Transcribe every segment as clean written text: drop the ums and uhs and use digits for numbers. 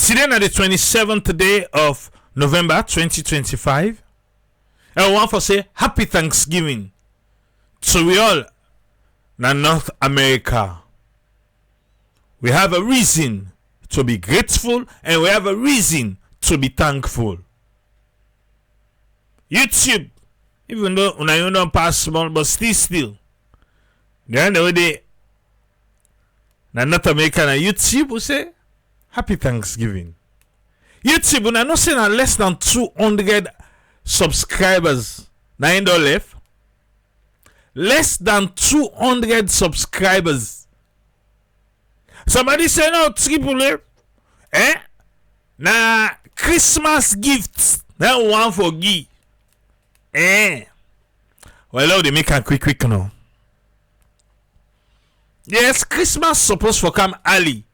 Today na the 27th day of November 2025. I want to say happy Thanksgiving to we all na North America. We have a reason to be grateful and we have a reason to be thankful. YouTube, even though you don't pass small, but still. The end of the day, na North America na YouTube will say happy Thanksgiving. YouTube, when I know say na less than 200 subscribers na in left. Less than 200 subscribers. Somebody say no triple A. Na Christmas gifts. That one for give. Well, they make a quick now. Yes, Christmas supposed to come early.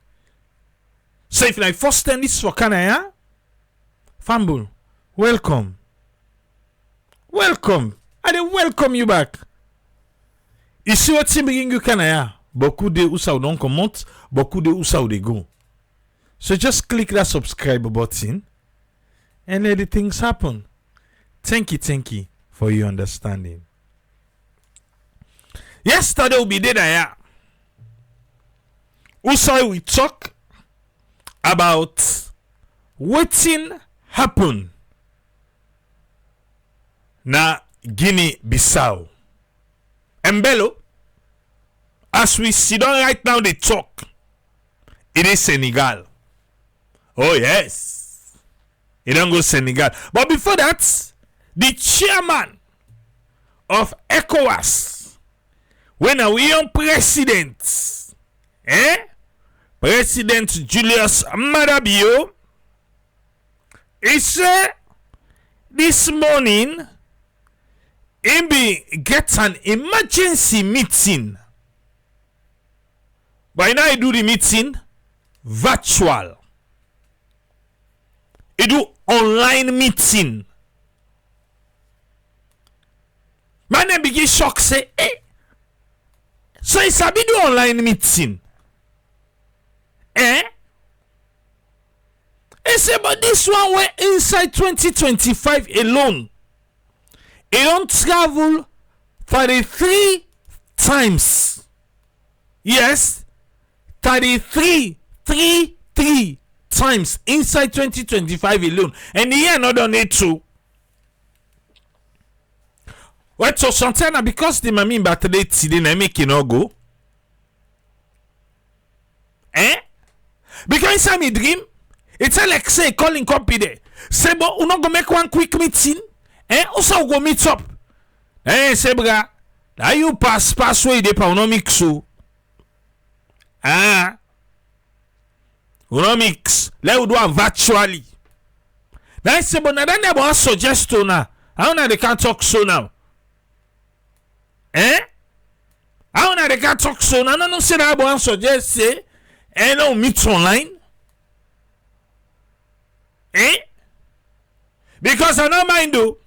So if like first time this for Canada, Fumble, welcome. Welcome. I welcome you back. Ici what team bring you Canada. Beaucoup de où ça donc monte, beaucoup de où ça they go. So just click that subscribe button and let the things happen. Thank you for your understanding. Yesterday we did that. Also we talk about wetin happen na Guinea-Bissau. Mbelo, as we sit down right now, they talk. It is Senegal. Oh yes, it don't go Senegal. But before that, the chairman of ECOWAS, when we on president, President Julius Madabio, he said this morning he be get an emergency meeting. But now he do the meeting virtual. He do online meeting. Man then begin shock say, so he sabi do online meeting. He say, but this one went inside 2025 alone. He don't travel 33 times. Yes, 33 times inside 2025 alone. And the year not done it too. What so sometimes because the mami birthday today na make it not go. Because inside me dream, it's like say calling copy there. Say but we not go make one quick meeting. Also go meet up. Say bra, that you pass way de pa no mix so. We no mix. Let we do it virtually. Now say but na then they suggest to now. How na they can talk so now? How na they can talk so now? No say that boy suggest say no meet online. Because I don't mind though.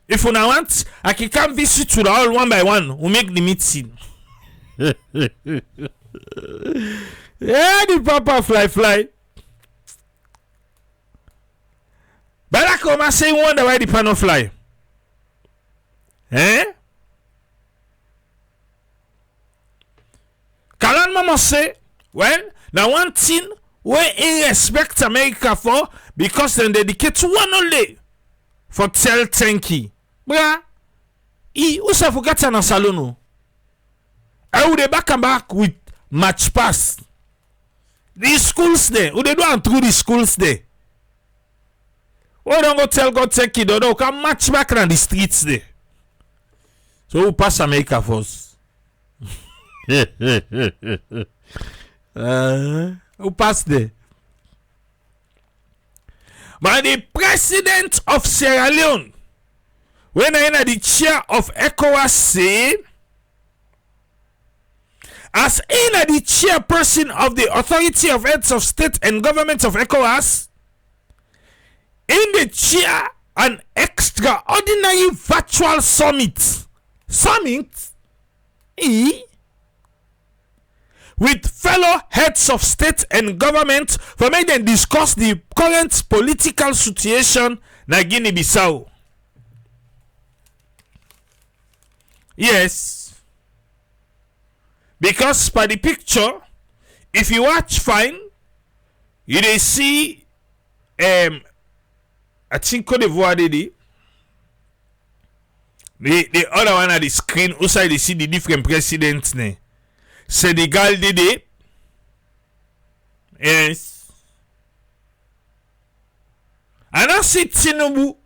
If you want, I can come visit you all one by one. We make the meeting. Yeah, the papa fly. But I come and say wonder why the panel fly. Kalan mama say, well, now one thing we respect America for because they dedicate to one only for tell thank you. Bra, usa forget na salono. I would back with match pass. The schools there, who they do and through the schools there. We don't go tell God thank you, don't come match back on the streets there. So who pass America first? Who pass there? But the president of Sierra Leone, when I am the chair of ECOWAS, say, as in the chairperson of the Authority of Heads of State and Government of ECOWAS, in the chair an extraordinary virtual summit. with fellow heads of state and government for make them discuss the current political situation na Guinea-Bissau. Yes, because by the picture, if you watch fine, you dey see I think Cote d'Ivoire dey the other one at the screen outside they see the different presidents ne. Senegal dey. Yes. I don't see Tinubu.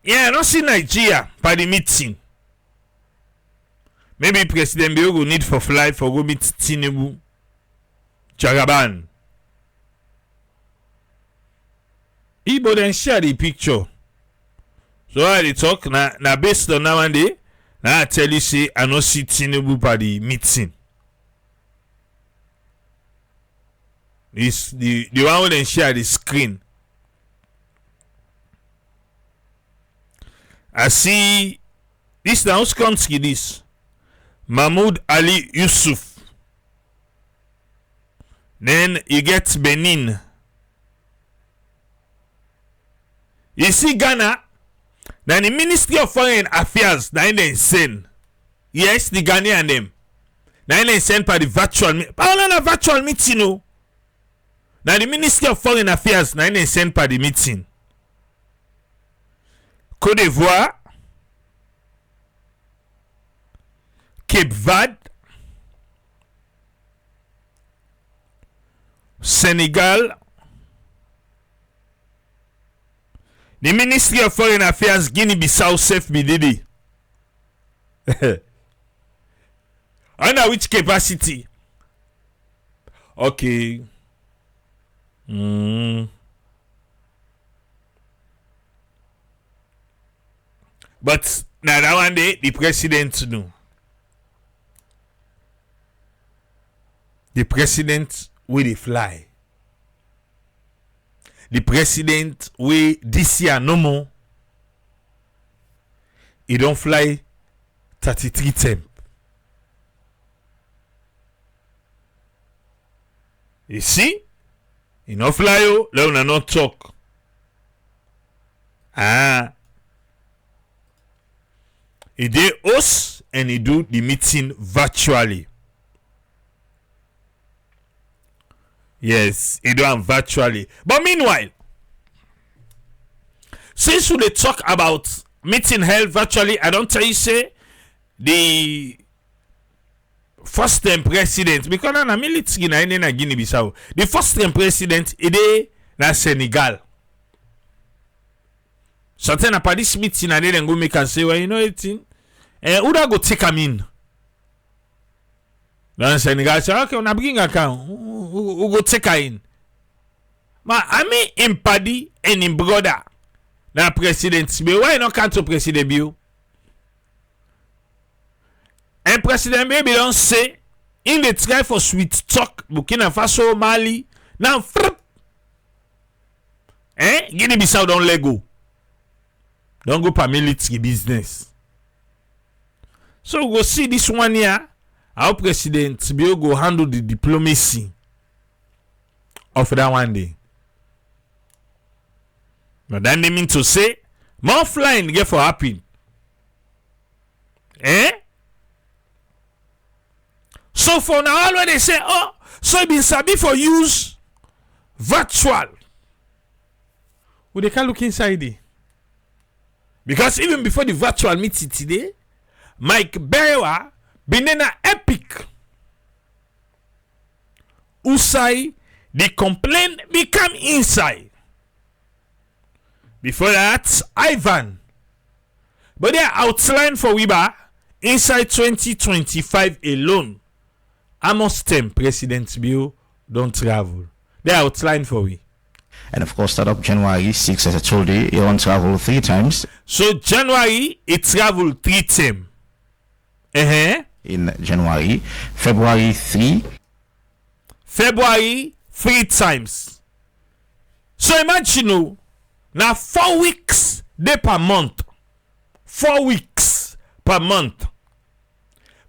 Yeah, I don't see Nigeria by the meeting. Maybe President Bio will need for fly for go meet Tinubu. Jagaban. Igbo then share the picture. So I talk na based on that one day. Now I tell you say I no see Tinubu by the meeting. It's the one who then share the screen. I see this now comes this Mahmoud Ali Yusuf. Then you get Benin. You see Ghana. Then the Ministry of Foreign Affairs na they send. Yes, the Ghanaian them. Na they send for the virtual meeting. But virtual meeting no. Now the Ministry of Foreign Affairs na they send for the meeting. Côte d'Ivoire, Cape Verde, Senegal. The Ministry of Foreign Affairs Guinea-Bissau safe bididi. Under which capacity? Okay. But now that one day the president know. The president will fly. The president will this year no more. He don't fly 33 temp. You see? He no fly you, let una not talk. He dey host and he do the meeting virtually. Yes, he do am virtually. But meanwhile, since we talk about meeting held virtually, I don't tell you say the first term president, because na military na Guinea-Bissau. The first term president is na Senegal. Something about this meeting and then go make and say, well, you know anything? Who da go take him in? Then Senegal say, okay, when I bring account, who go take her in? Ma, I mean, him paddy and him brother, na president. But why not come to President Bio? And President Baby don't say, in the try for sweet talk, Burkina Faso, Mali, now, Guinea-Bissau don't let go. Don't go for military business. So we go see this one here. Our President Bio go handle the diplomacy of that one day. But then they mean to say, more flying get for happen. So for now, all when they say, oh, so it been sabi for use virtual. Well, they can look inside it. Because even before the virtual meeting today, Mike Berewa been in an epic. Usai, the complaint become inside. Before that, Ivan. But they are outlined for Wiba inside 2025 alone. Almost 10 President Bio don't travel. They are outlined for we. And of course, start up January 6th, as I told you, you won't travel 3 times. So January, it traveled 3 times. In January, February 3. February 3 times. So imagine now 4 weeks day per month. 4 weeks per month.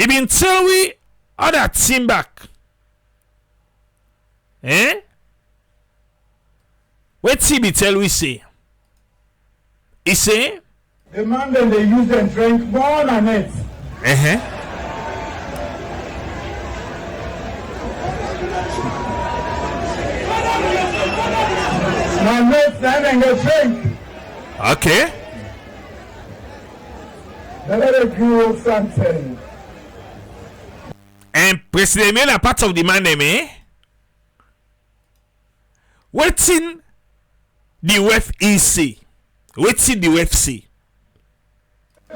He been tell we other team back. What he be tell we say? He say the man that they use and drink more than it. My mates then they drink. Okay. Let it grow something. And President Leone are part of the man name, Waiting the WEF say. Waiting the WEF say.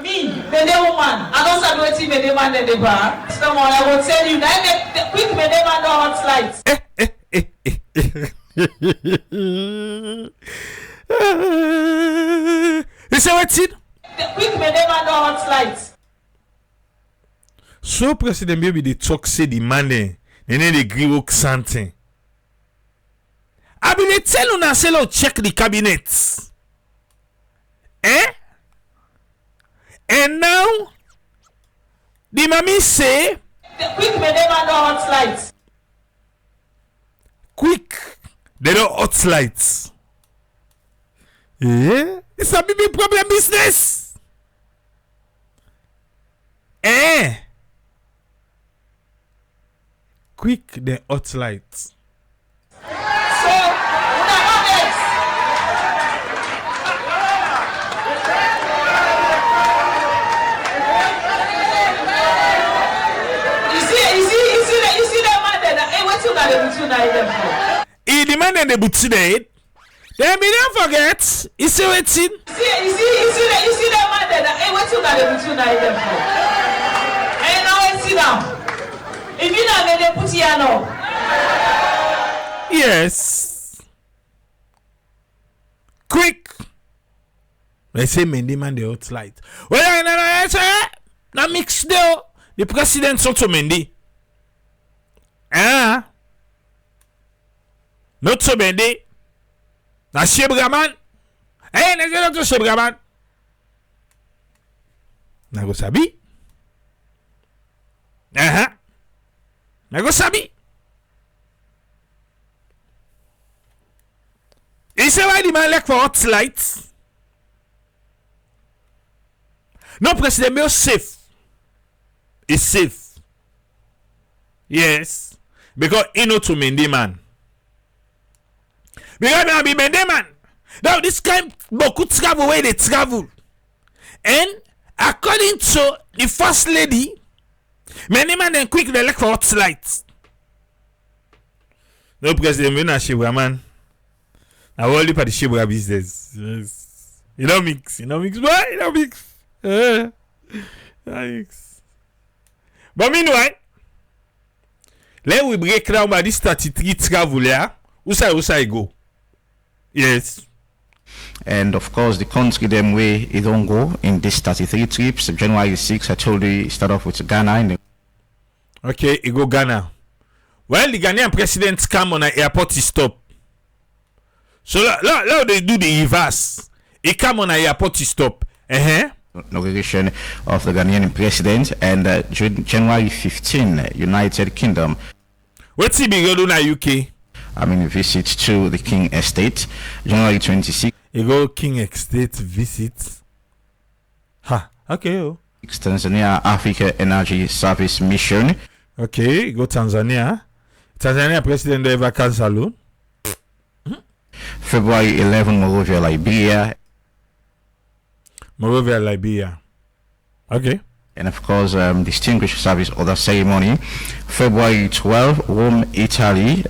Me, the woman. I don't start waiting the man in the bar. Someone I will tell you that the quick the man no hot lights. You say waiting? The quick the man no hot lights. So President Baby they talk say the money, and then they agree with something. I been tell you now say check the cabinet. And now the mommy say the quick the man no hot lights. Quick, they don't hot lights. It's a big problem business. Quick, the hot lights. So, una know this. You see that man there. Hey, what you got to do now? He demanded the booty there. Then we don't forget. He say waiting. You see that man there. Hey, what you got to do now? Hey, now sit down. If you not made them put here now. Yes. Quick. They say Mendy man the hot light. Well, I say now mix the president Soto Mendy. Not so Mendy. Now Shebraman. Hey, let's go to Shebraman. Now go sabi. Now go sabi. You say why the man like for hot lights? No, President Mayo safe. It's safe. Yes. Because he know to Mendy man. Because I be Mendy man. Now this kind beaucoup travel where they travel. And according to the first lady, Mendy man then quick they like for hot lights. No, President Mayo na Shibra man. I will look at the Shibra business. Yes. You don't mix. Boy. You don't mix. Thanks. But meanwhile, let we break down by this 33 travel here. Usa go. Yes. And of course, the country them way it don't go in this 33 trips. January 6, I told you, start off with Ghana. Okay, it go Ghana. Well, the Ghanaian president come on an airport to stop. So now they do the reverse. He come on an airport to stop. Inauguration of the Ghanaian president and January 15, United Kingdom. What's he be going to UK? I mean, visit to the King Estate. January 26. He go King Estate visit. Okay. Tanzania Africa Energy Service Mission. Okay, go Tanzania. Tanzania president ever cancel. February 11, Monrovia, Liberia. Okay. And of course, distinguished service order ceremony. February 12, Rome, Italy.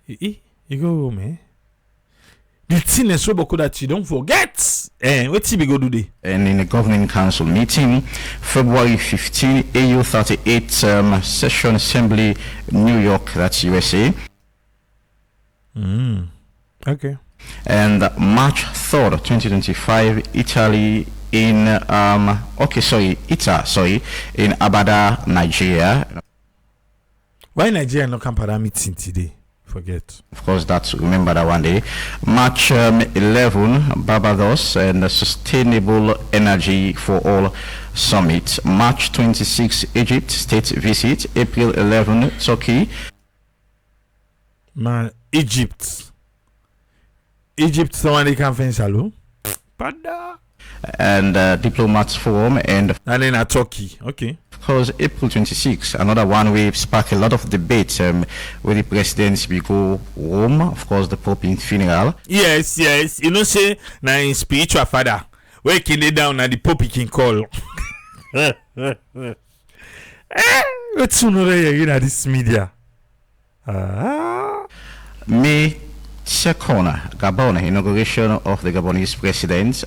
You go home, The thing is so beaucoup that you don't forget. What's he go do there? And in a governing council meeting, February 15, AU 38 session assembly, New York, that's USA. Okay. And March 3rd, 2025, Italy in in Abada, Nigeria. Why Nigeria no come para meeting today? Forget. Of course, that's remember that one day. March 11, Barbados and Sustainable Energy for All Summit. March 26, Egypt state visit. April 11, Turkey. Man, Egypt, someone they can fence hello. Pada. And diplomats forum. And then a Turkey. Okay. of course, April 26, another one we spark a lot of debate where the presidents will go home. Of course, the Pope in funeral. Yes. You know, say, now in spiritual father, waking it down and the Pope can call. What's sooner you know this media? May 2nd, Gabon, inauguration of the Gabonese president.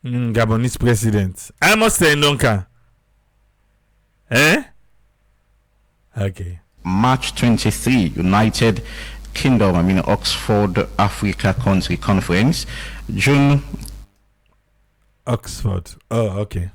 Gabonese president. I must say, Nonka. Okay. March 23, United Kingdom, Oxford Africa Country Conference. June Oxford. Oh, okay.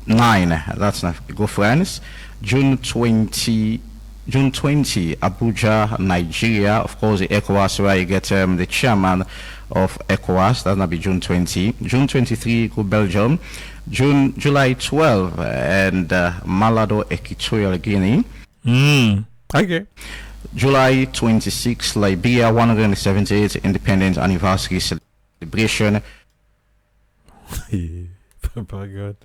9, that's not go France. June 20, Abuja, Nigeria. Of course, the ECOWAS, where you get the chairman of ECOWAS. That's not be June 20. June 23, go Belgium. July 12, and Malado, Equatorial Guinea. Okay. July 26, Liberia, 178th independence anniversary celebration. Oh my God.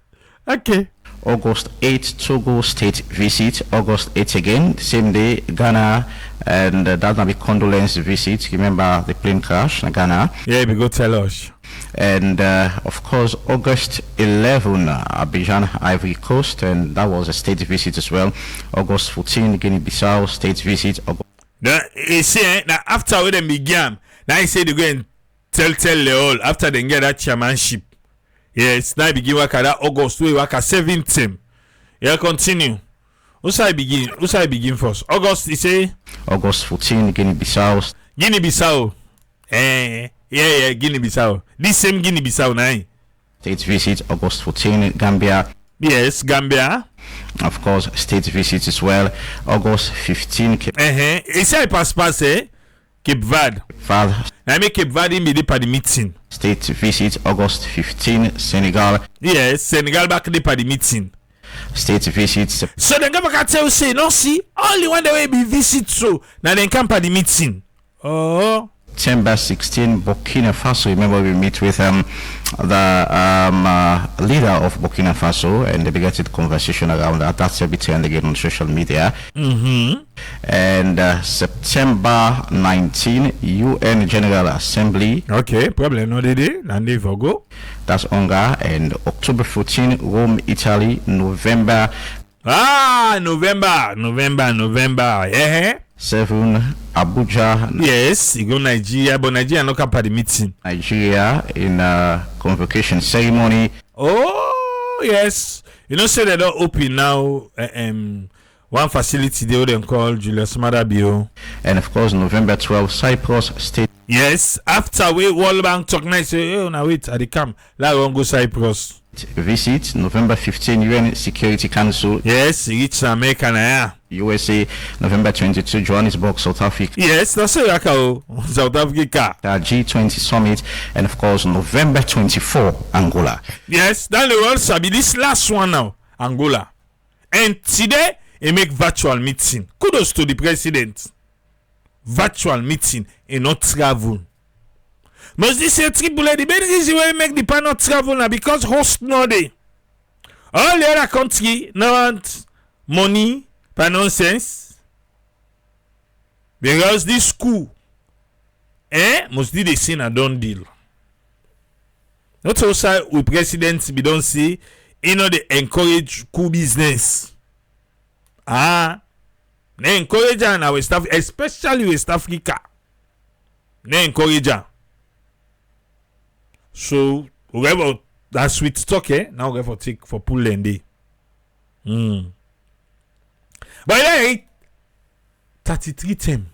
Okay. August 8, Togo state visit. August 8 again, same day, Ghana, and that will be condolence visit. Remember the plane crash in Ghana. Yeah, we go tell us. And of course, August 11, Abidjan, Ivory Coast, and that was a state visit as well. August 14, Guinea-Bissau state visit. Now, you see, now after we them began, now you say they go and tell Leone after they get that chairmanship. Yes, now begin work at that August, we work at 17th. Yeah, continue. Who's I begin first? August, you say? August 14, Guinea-Bissau. Guinea-Bissau. Yeah, Guinea-Bissau. This same Guinea-Bissau now. State visit, August 14, Gambia. Yes, Gambia. Of course, state visit as well. August 15, You say pass, Cape Verde. I make Cape Verde in the meeting. State visit, August 15, Senegal. Yes, Senegal back the meeting. State visit. So then go back and tell say, no, see, only one day we be visit so. Now then come the meeting. Oh. September 16, Burkina Faso. Remember, we meet with the leader of Burkina Faso, and they began a conversation around that. That's a bit trend again on social media. And September 19, UN General Assembly. Okay, probably no day, and they go. That's Onga. And October 14, Rome, Italy. November. November. Yeah. 7, Abuja. Yes, you go Nigeria, but Nigeria no come for the meeting. Nigeria in a convocation ceremony. Oh yes, you know, say they don't open now. One facility they would call Julius Maada Bio. And of course, November 12, Cyprus state. Yes, after we World Bank talk nice, say, oh now wait, at the camp, let one go Cyprus. Visit November 15, UN Security Council. Yes, reach America now. USA, November 22, Johannesburg, South Africa. Yes, that's it. South Africa. G20 Summit, and of course, November 24, Angola. Yes, that's the world sabi this last one now, Angola. And today, he make virtual meeting. Kudos to the president. Virtual meeting and not travel. Must this say triple the main reason why make the panel travel now because host no day. All the other country no want money for nonsense. Because this school must do the same a done deal. Not also with presidents we don't see they encourage cool business. They encourage and our staff, especially West Africa. They encourage. So whoever that sweet stock, now we have to take for pull and day. But yeah, 33 term.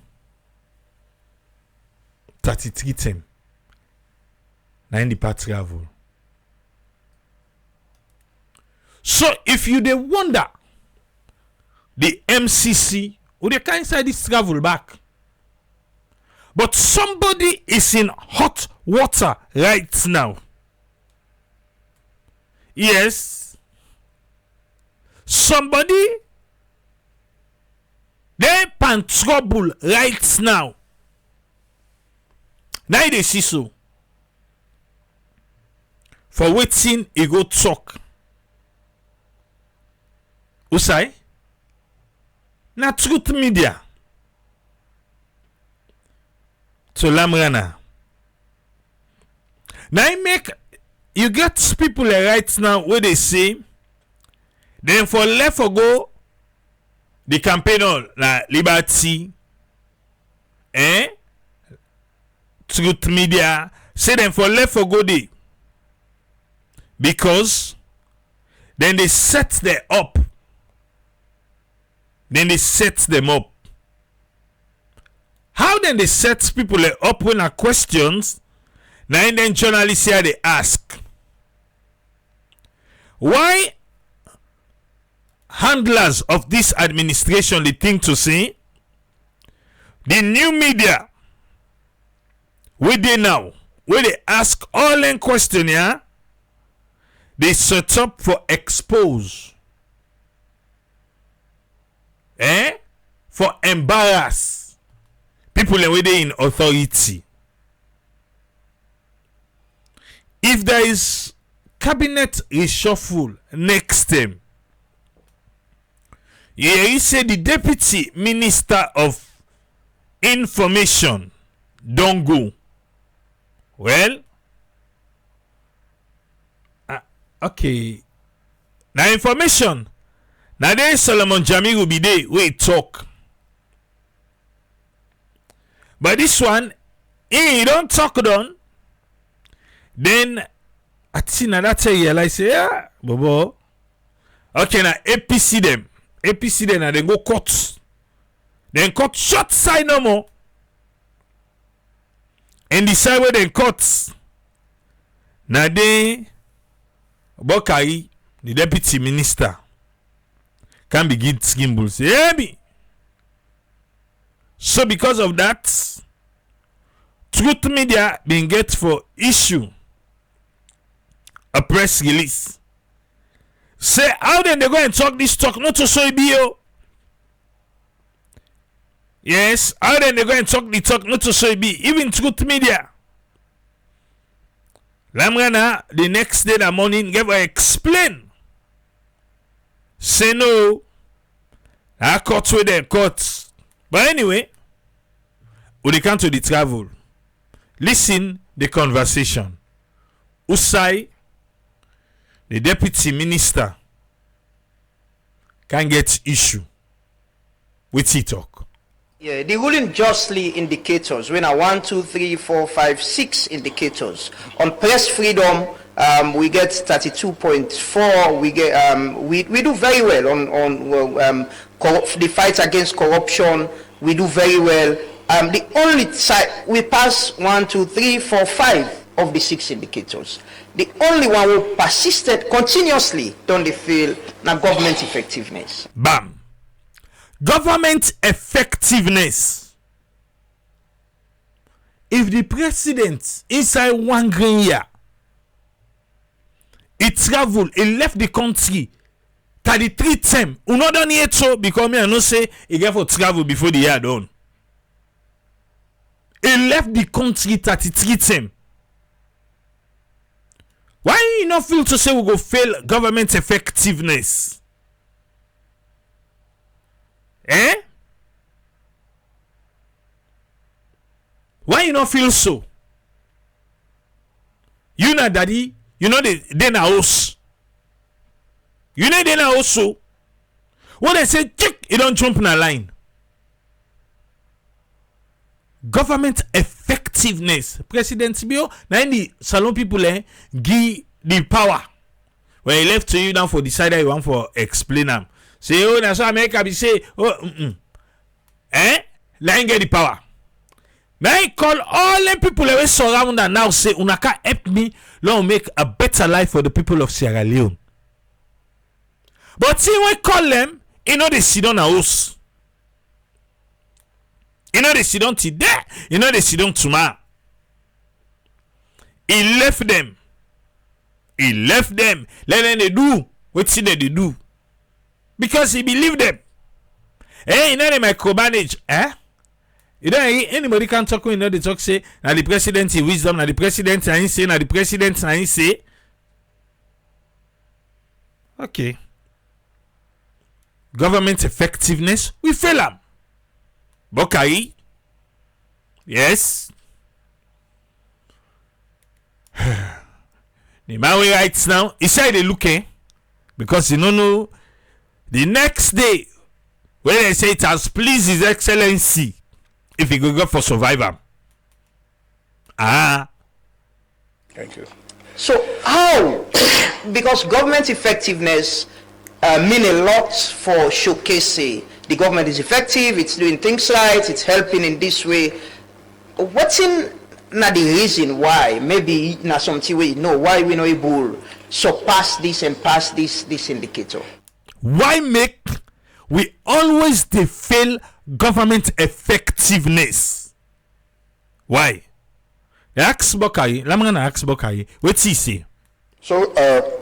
33 term. Now in the part travel. So if you they wonder the MCC would they can inside this travel back. But somebody is in hot water right now. Yes, somebody they pan trouble right now. Now they see so. For waiting, he go talk. Usai? Na truth media. To Lamrana. Now I make you get people right now where they say then for left for go the campaign on la liberty truth media say them for left for go day because then they set them up. Then they set them up. How then they set people up when are questions? Now then journalists here they ask, why handlers of this administration they think to say the new media where they now where they ask all in question here, they set up for expose, for embarrass people where they in authority. If there is cabinet reshuffle next time, you say the deputy minister of information don't go. Well, okay. Now information. Now there is Solomon Jami will be there. Wait talk. But this one, he don't talk down. Then I think that I say, yeah, bobo. Okay, now APC them and then go court. Then court short side no more. And decide where they court. Now they Bokari, the deputy minister, can begin gimbal say, hey, me. So because of that, truth media been get for issue a press release. Say how then they go and talk this talk not to so be yo. Yes, how then they go and talk the talk not to so be even truth media. Lamrana the next day that morning gave her explain. Say no. I caught with them caught. But anyway, we come to the travel. Listen the conversation. Usai, the deputy minister, can get issue with he talk. Yeah, the ruling justly indicators when 1, 2, 3, 4, 5, 6 indicators on press freedom. We get 32.4. We get we do very well on the fight against corruption. We do very well. The only side we pass 1, 2, 3, 4, 5 of the 6 indicators. The only one who persisted continuously don't they feel na government effectiveness. Bam. Government effectiveness. If the president inside 1 green year, he traveled, he left the country 33 times. We not done yet so because me I know say he get for travel before the year done. He left the country 33 times. Why you not feel to say we go fail government effectiveness? Why you not feel so? You know daddy, you know they na house. You know they na also. When they say chick, you don't jump in a line. Government effectiveness. President Bio, now in the salon people give the power. When he left to you down for decide that you want for explain them. Say, oh, that's why America be say, oh, line get the power. Now I call all the people that surround and now say, Unaka help me, Lord, make a better life for the people of Sierra Leone. But see, when call them, you know they sit on a house. You know they sit on today. You know they sit on tomorrow. He left them. Let them they do what they do. because he believed them. You know they micromanage. You know anybody can talk when they talk say now the president is wisdom, now the president and say, now the president and say. Okay. Government effectiveness, we fail them. Bokai. Yes. The man we writes now, he said they looking because you don't know the next day when they say it has pleased His Excellency if he go for survivor. Thank you. So how? Because government effectiveness mean a lot for showcasing the government is effective, it's doing things right, it's helping in this way. What's in now the reason why? Maybe now something we know why we not able surpass this and pass this indicator. Why make we always they fail government effectiveness? Why? Ask Bokai, Lamana ask Bokai, what's he say? So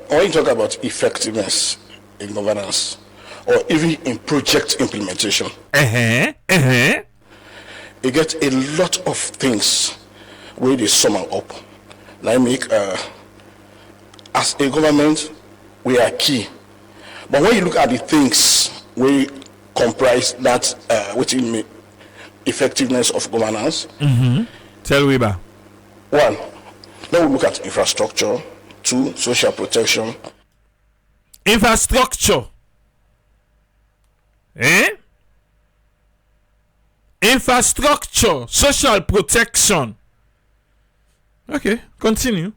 when you talk about effectiveness in governance or even in project implementation, you get a lot of things where they sum up. Like make as a government we are key. But when you look at the things we comprise that within effectiveness of governance, tell Weber. One, then we look at infrastructure. Two, social protection. Infrastructure. Infrastructure, social protection. Okay, continue.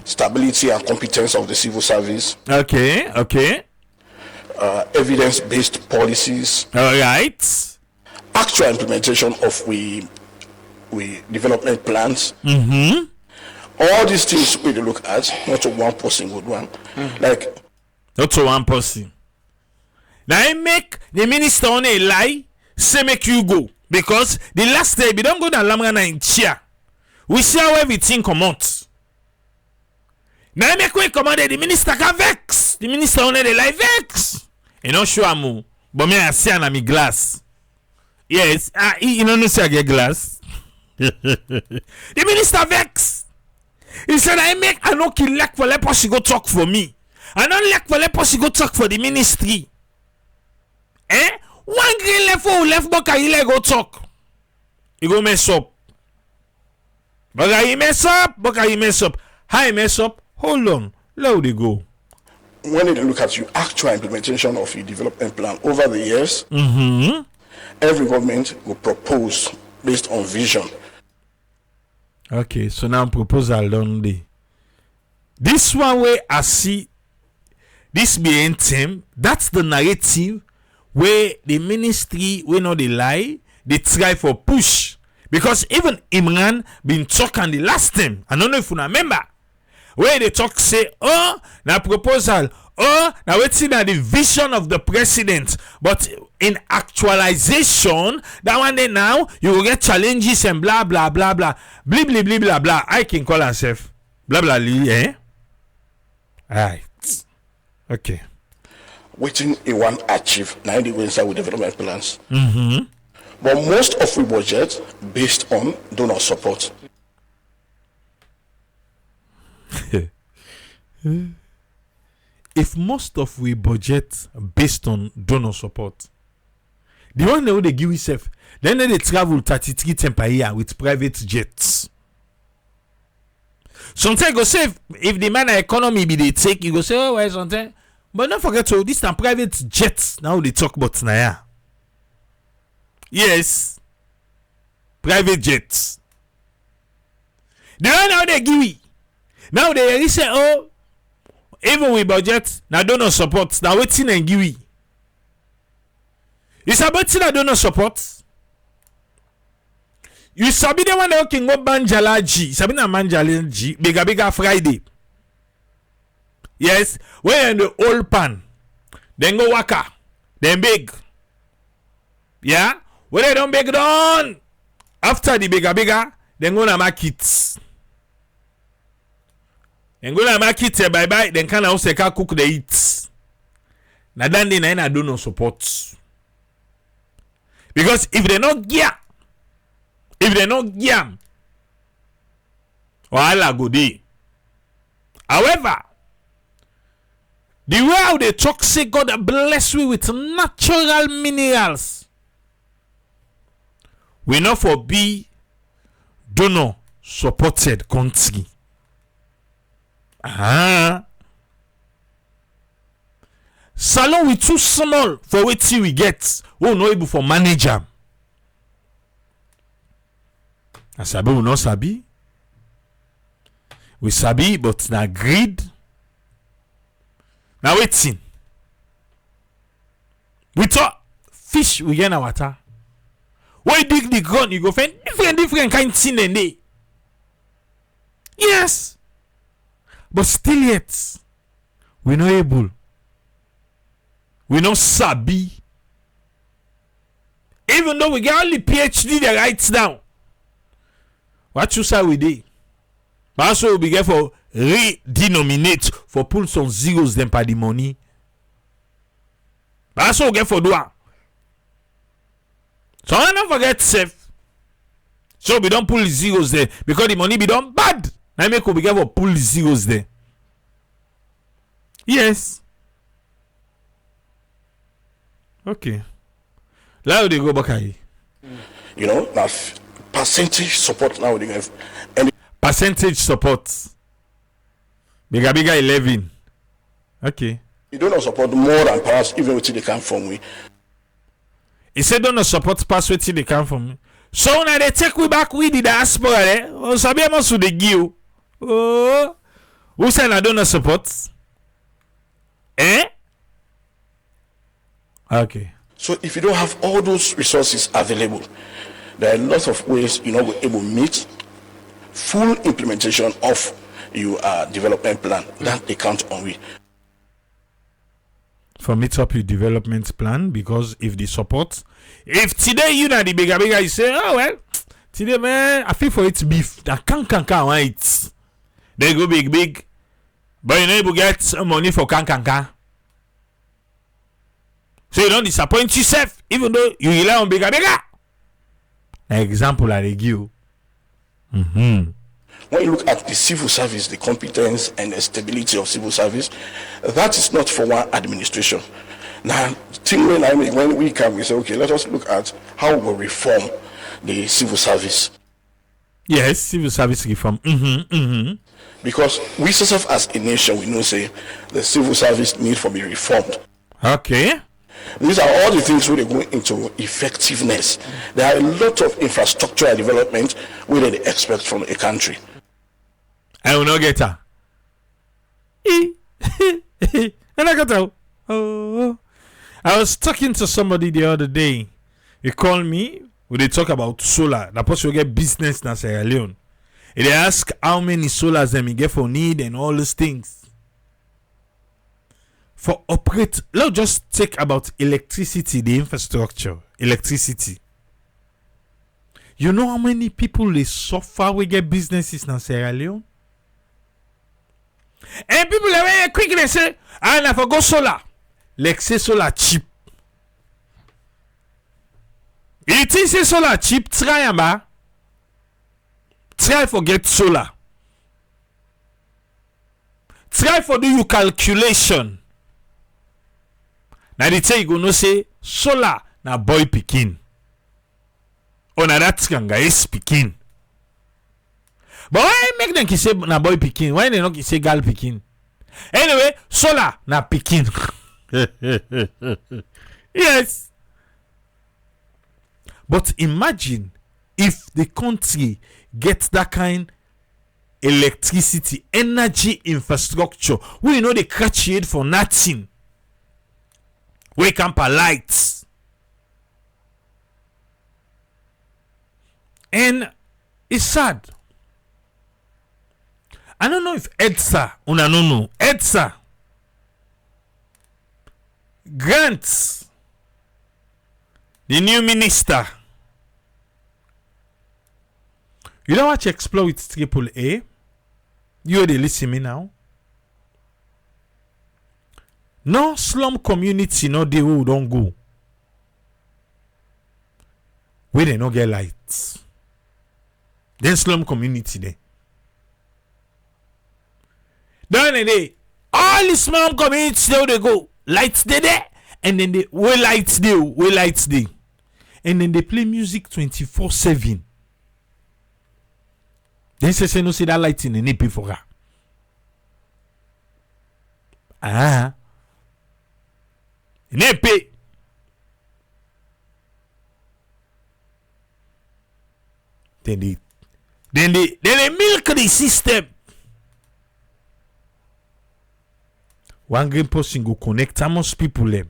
Stability and competence of the civil service. Okay. Evidence-based policies. All right. Actual implementation of we development plans. All these things we look at, not to one person good one. Like not to one person. Now I make the minister on a lie, say make you go. Because the last day we don't go to Lamrana in chair. We see how everything come out. Now I make we command the minister can vex. The minister on the lie vex. You know sure amu. But me I see an ami glass. Yes, you know say I get glass. The minister vex. He said, I know kill lack for leper, she go talk for me. I don't lack for leper, she go talk for the ministry. One green left for left Boka, he go talk. He go mess up. Boka, he mess up. How he mess up? Hold on. Let they go. When you look at your actual implementation of your development plan over the years, every government will propose based on vision. Okay, so now proposal done day. This one way I see this being team, that's the narrative where the ministry we know they lie, they try for push. Because even Imran been talking the last time, I don't know if you remember, where they talk say, oh, now proposal, oh, now let's see that the vision of the president, but in actualization, that one day now you will get challenges and blah blah blah blah blah blah blah blah blah. I can call myself blah blah blah. Alright. Okay. Waiting in one achieve 90 wins with development plans. But most of we budget based on donor support. If most of we budget based on donor support, the one that they give itself, then they travel 33 times per year with private jets. Sometimes go say if the man economy be they take, you go say, oh, why something? But don't forget to this time private jets now they talk about now. Yes, private jets. The one now they give it. Now they say, oh, even with budget, now donor support, now waiting and give it. You sabi that donor support? You sabi the one that can go Banjalaji. Sabi na Banjalaji, bigger Friday. Yes, when in the old pan, then go waka, then big. Yeah, when they don't big down, after the bigger, then go na market. Then go na market, bye, then can also cook the eats. na dan dey na do no support. Because if they not gear, wahala go dey. However, the way how they talk say God bless we with natural minerals, we not for be donor supported country. Salon we too small for wetin we get. We no able for manage am. Asabi we no sabi. We sabi but na greed. Now wetin? We thought fish we get na water. When you dig the ground, you go find different kind thing in there. Yes. But still yet, we not able. We not sabi. Even though we get only PhD they write down. What you say we dey? But also we get for redenominate for pull some zeros them by the money. But also we get for do. So I don't forget safe. So we don't pull the zeros there because the money be done bad. Now make we get for pull the zeros there. Yes. Okay. Now they go back here. You know, now percentage support now they have and Percentage support. Bigger 11. Okay. you don't know support more than perhaps even what they come from we. He said don't support pass wetin they come from. So now they take we back with the diaspora eh? O sabi amos who they give. Oh. Who say I don't support? Eh? Okay. So if you don't have all those resources available, there are lots of ways we're able to meet full implementation of your development plan that they count on we. For meet up your development plan, because if the support, if today you know the bigger you say, oh well, today man, I feel for it beef. That can want it. They go big, but you know you get some money for can. So you don't disappoint yourself, even though you rely on bigger. An example I give. When you look at the civil service, the competence and the stability of civil service, that is not for one administration. Now, when we come, we say, okay, let us look at how we will reform the civil service. Yes, civil service reform. Because we yourself as a nation, we know say the civil service need to be reformed. Okay. These are all the things where they go into effectiveness. There are a lot of infrastructural development where they expect from a country. I will not get her. And I got her. Oh. I was talking to somebody the other day. He called me. They talk about solar. The person will get business in Sierra Leone. They ask how many solars them he get for need and all those things. For operate, let's just take about electricity, the infrastructure, electricity. You know how many people they suffer we get businesses in Sierra Leone? And people are very quick they say, I for go solar. Like say solar cheap. You think say solar cheap? Try amba. Try for get solar. Try for do your calculation. Now they say you gonna say solar na boy pikin. Or na that kanga is pikin. But why make them say na boy pikin? Why they not say girl pikin? Anyway, solar na pikin. Yes. But imagine if the country gets that kind electricity, energy infrastructure, we know they catch it for nothing. Wake up a lights. And it's sad. I don't know if EDSA, una no know. EDSA grants the new minister. You don't want to explore with AAA? You they listen me now. No slum community, no they who don't go. Where they no get lights. Then slum community there. Then they all the slum communities they go. Lights there. And then they where lights they. And then they play music 24/7. Then say no see that light in the before her. Ne pay. Then they milk the system. One green person go connect amongst people them.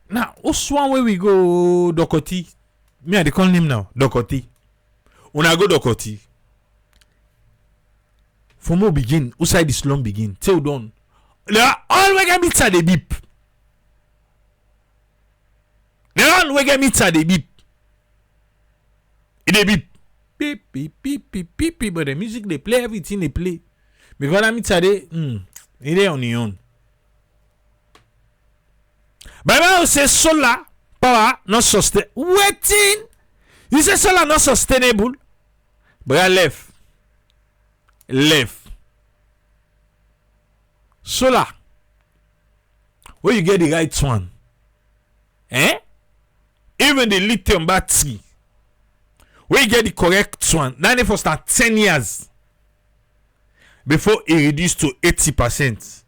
Now, what's one way we go Dokoti? Me, they call him now Dokoti. Una go Dokoti. From who begin? Who side the slum begin? Till dawn. They are all we get meet at the beep. They all we get meet at the beep. It beep. Beep beep beep beep beep beep. But the music they play, everything they play. Because I meet at the it is on your own. Bible says solar power not sustainable. Waiting. You say solar not sustainable. But I left. Solar. Where you get the right one? Even the lithium battery. Where you get the correct one? Now for start 10 years before it reduced to 80%.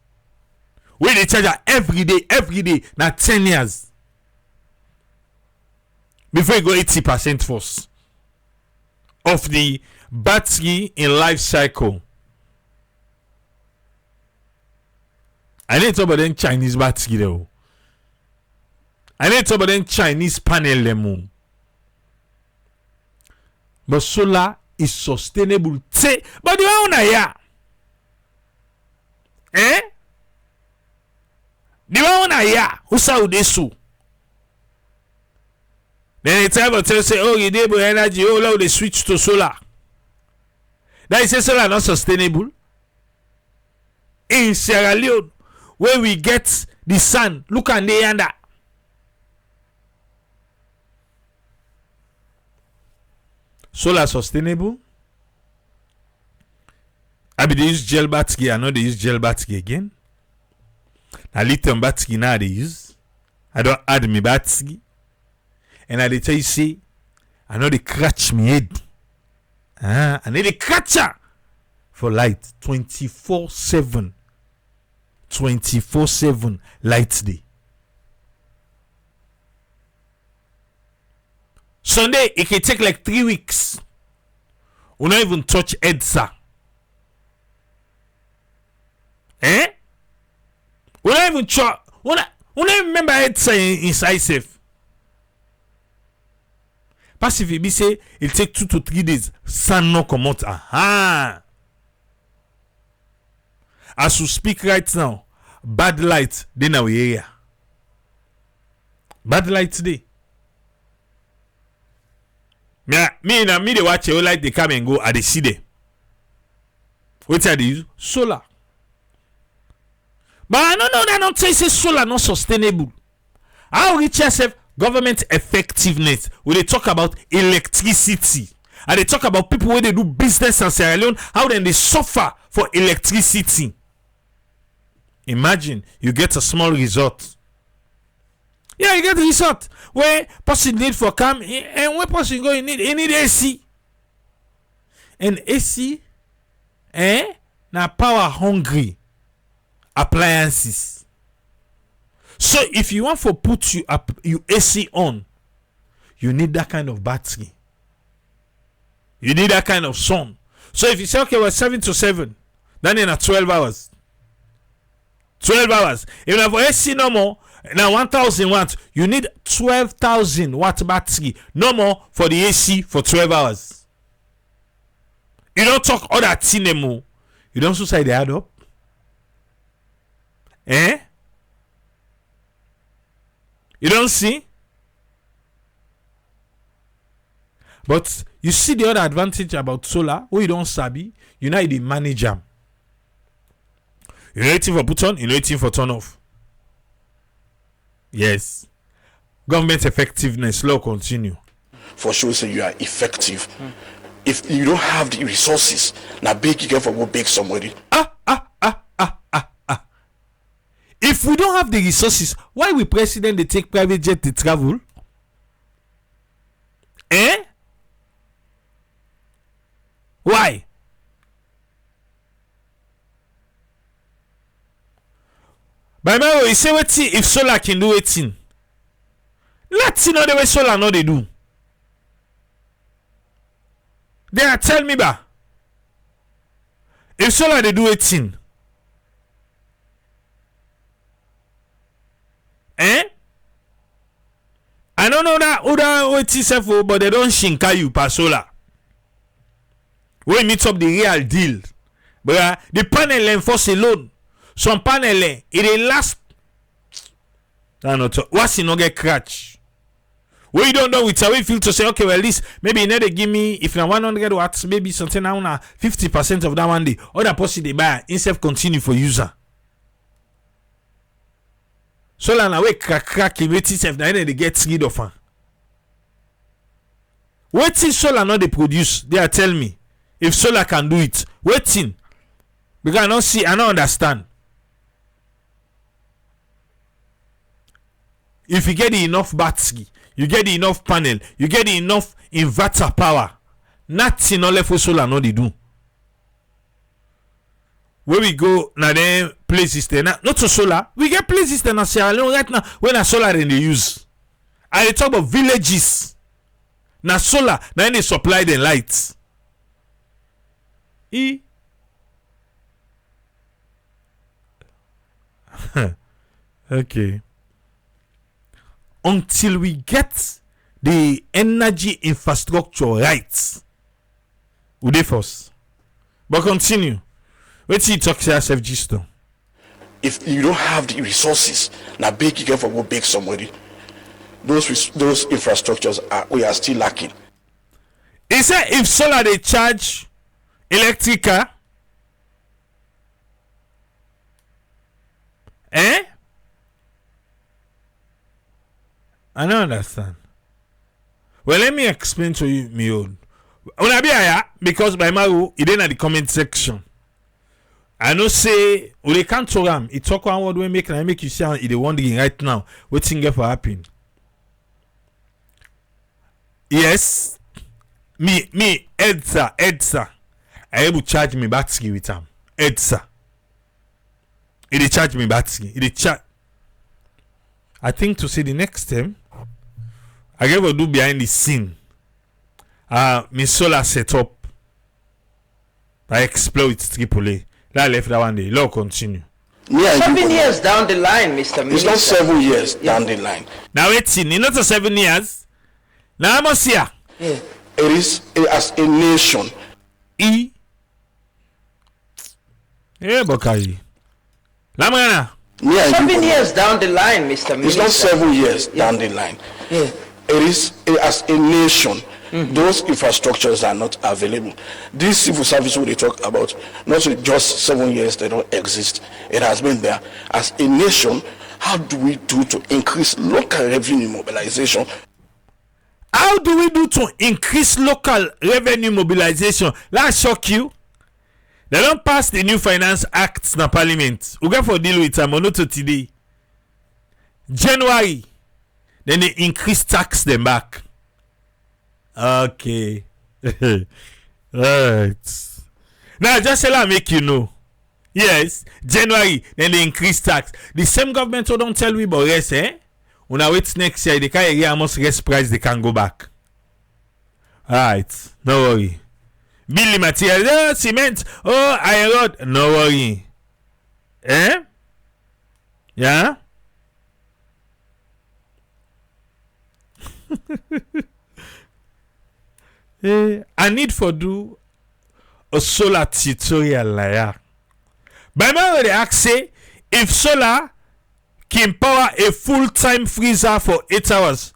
Where they charge every day, now 10 years. Before you go 80% first of the battery in life cycle. I need to talk about them Chinese battery though. I need to talk about them Chinese panel them. But solar is sustainable. But the one here. The one here, who saw this so? Then the time tell say, oh, you need energy, oh, now they switch to solar. That is solar not sustainable. In Sierra Leone, where we get the sun, look at the under. Solar sustainable. I be they use gel battery, I know they use gel battery again. Now lithium battery now they use. I don't add me battery. And I tell you say, I know they catch me head. I need a catcher for light 24/7. 24/7 light day. Sunday it can take like 3 weeks. We don't even touch EDSA. We don't even try. We don't even remember EDSA inside safe. Parce if it say it take 2 to 3 days, sun no come out. As we speak right now, bad light they now area. Bad light today. Me they watch all light they come and go at the city. What are they use? Solar. But I don't say solar not sustainable. How reach yourself government effectiveness when they talk about electricity and they talk about people when they do business in Sierra Leone, how then they suffer for electricity. Imagine you get a small resort. Yeah, you get a resort where person need for come and where person go you need AC. And AC now power hungry appliances. So if you want to put you AC on, you need that kind of battery. You need that kind of sun. So if you say okay, we're 7 to 7, then in 12 hours. 12 hours. If you have AC no more, now 1000 watts, you need 12,000 watt battery no more for the AC for 12 hours. You don't talk other thing anymore. You don't say they add up. You don't see? But you see the other advantage about solar, where you don't sabi, you know the manage them. You know waiting for put on, you know waiting for turn off. Yes. Government effectiveness, law continue. For sure, say you are effective. If you don't have the resources, now big you get for go beg somebody. If we don't have the resources, why will president they take private jet to travel? Why? By my way, you say what if solar can do it in? Let's see know the way solar know they do. Then tell me ba. If solar they do it in. I don't know that other waiting but they don't shinka you per solar. We meet up the real deal. But the panel enforce alone. Some panel it last. What's in no get crash? We you don't know with how we feel to say okay well this maybe you know they give me if na 100 watts maybe something now na 50% of that one day other person they buy instead continue for user. Solar na we crack waiting self na they get rid of her. Waiting solar not they produce they are tell me if solar can do it waiting because I don't understand. If you get enough battery, you get enough panel, you get enough inverter power, nothing all left for solar no they do. Where we go now then places there not to solar, we get places there na Sierra Leone right now when a solar in they use. I talk about villages. Na solar now they supply the lights. Okay. Until we get the energy infrastructure right, we dey first. But continue. Wait till you talk to yourself, Gisto. If you don't have the resources, now big you get for go beg somebody. Those infrastructures we are still lacking. He said if solar they charge electric car, I don't understand. Well, let me explain to you my own. Una be here because by Maru, it in the comment section. I know say we can't talk him. It talk one word we make and I make you see it wondering right now. Waiting for happen. Yes, me, Edsa. I able charge me battery with him. Edsa. It charge me battery. It charge. I think to say the next time. I get what do behind the scene. Me solar setup. I explode AAA. That left that one day. Law continue. 7 years down the line, Mr. It's Minister. not 7 years down the line. Now wait, you not 7 years. Now I must here. It is as a nation. Bokai. Lamana. 7 years down the line, Mr. Minister. It's not 7 years down the line. It is as a nation. Those infrastructures are not available. These civil services they talk about, not just 7 years they don't exist. It has been there. As a nation, how do we do to increase local revenue mobilization? How do we do to increase local revenue mobilization? That shock you. They don't pass the new finance acts na parliament. We got for deal with Amonoto today. January. Then they increase tax them back. Okay. Right. Now just tell make you know. Yes, January, then they increase tax. The same government who don't tell we about rest, When I wait next year, they can't get almost rest price, they can go back. Alright, no worry. Building material, cement, iron rod, no worry. Yeah? I need for do a solar tutorial like that. By my they ask say if solar can power a full-time freezer for 8 hours.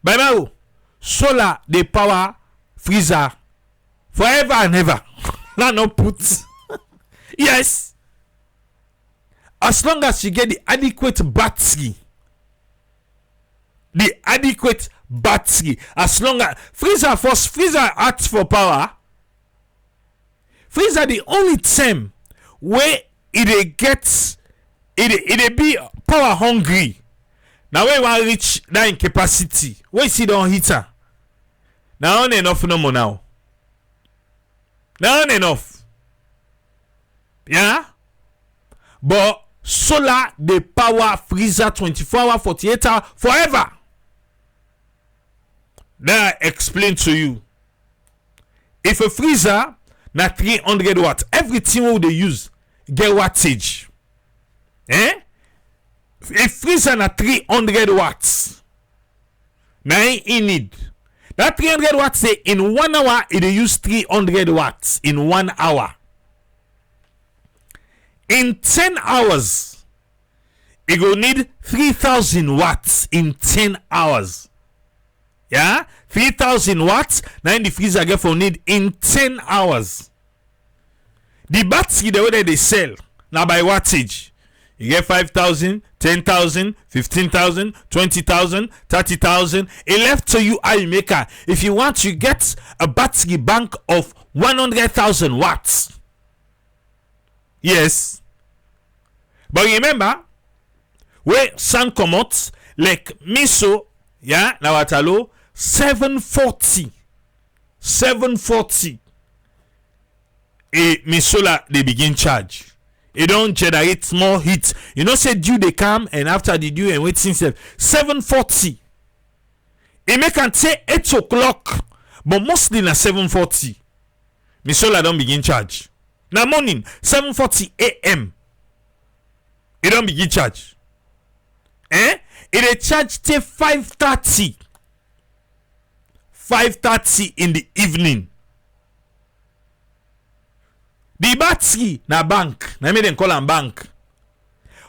By my solar they power freezer forever and ever. Now no put. Yes. As long as you get the adequate battery. The adequate battery. As long as freezer asks for power. Freezer the only time where it gets it be power hungry. Now when you want reach that in capacity, where you see the heater. Now on enough no more now. Now on enough. Yeah? But solar the power freezer 24 hours, 48 hours, forever. Now I explain to you. If a freezer na 300 watts, everything what they use get wattage. A freezer na 300 watts. Now in need. That 300 watts say in 1 hour it use 300 watts in 1 hour. In 10 hours it go need 3000 watts in 10 hours. Yeah, 3000 watts. Now in the freezer get for need in 10 hours. The battery the way that they sell now by wattage. You get 5,000, 10,000, 15,000, 20,000, 30,000. It left to you how you make it. If you want, you get a battery bank of 100,000 watts. Yes. But remember, where sun come out, like miso, yeah, now at hello, 740. A misola they begin charge. It don't generate more heat. You know, say dew they come and after the dew and wait since 740. It make can say 8 o'clock, but mostly na 740. Misola don't begin charge. Now morning 7:40 a.m. It don't begin charge. It a charge till 5:30. 5:30 in the evening. The battery na bank. Na me dem call am bank.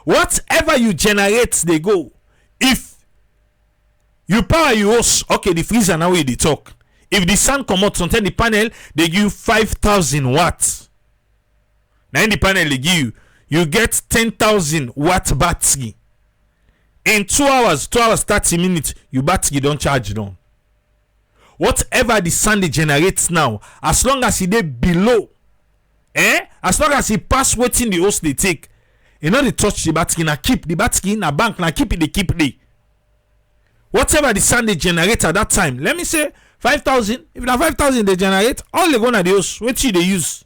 Whatever you generate, they go. If you power your house, okay, the freezer now we dey talk. If the sun come out, sometimes the panel they give you 5,000 watts. Now in the panel they give you get 10,000 watt battery. In 2 hours 30 minutes, your battery don't charge down. Whatever the sun they generates now, as long as it dey below, as long as it pass waiting the host they take, you know they touch the battery, na keep the battery in a bank, na keep it, they keep it. Whatever the sun they generate at that time, let me say 5,000. If na 5,000 they generate, all they go na the host, what they use.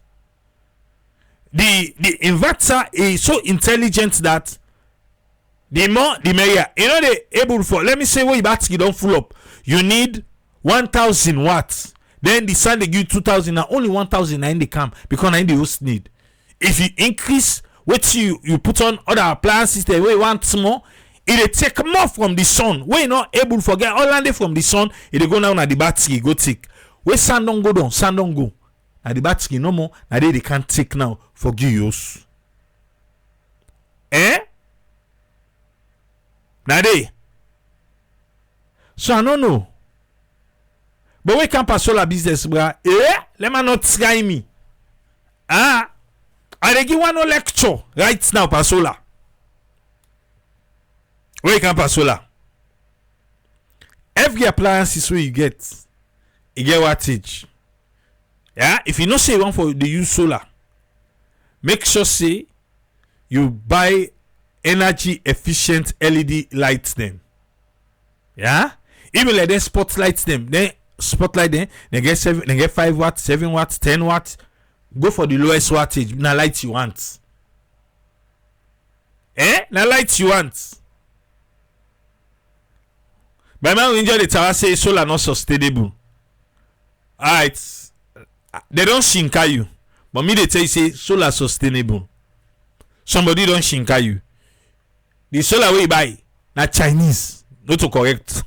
The inverter is so intelligent that the more the merrier. You know they able for, let me say when your battery don't full up, you need 1,000 watts. Then the sun they give you 2,000 and only 1,000 in the camp because in the host need. If you increase what you put on other appliances the way you want more, it take more from the sun. When you not able to forget all land from the sun, it go down at the battery go take. Where sun don't go down, sun don't go. Now the battery no more. Now they can't take now for use. Now they. So I don't know. But we can't pass solar business, bro. Let me not try me. I give one no lecture right now for solar. We can't pass solar. Every appliance is where you get wattage. Yeah, if you know say you want for the use solar, make sure say you buy energy efficient LED lights them. Yeah, even like them spotlights them. Then spotlight them. They get 5 watts, 7 watts, 10 watts. Go for the lowest wattage. Now light you want. Now light you want. By now enjoy the tower say solar not sustainable. Alright. They don't shinka you. But me they tell you say solar sustainable. Somebody don't shinka you. The solar we buy na Chinese. Not to correct.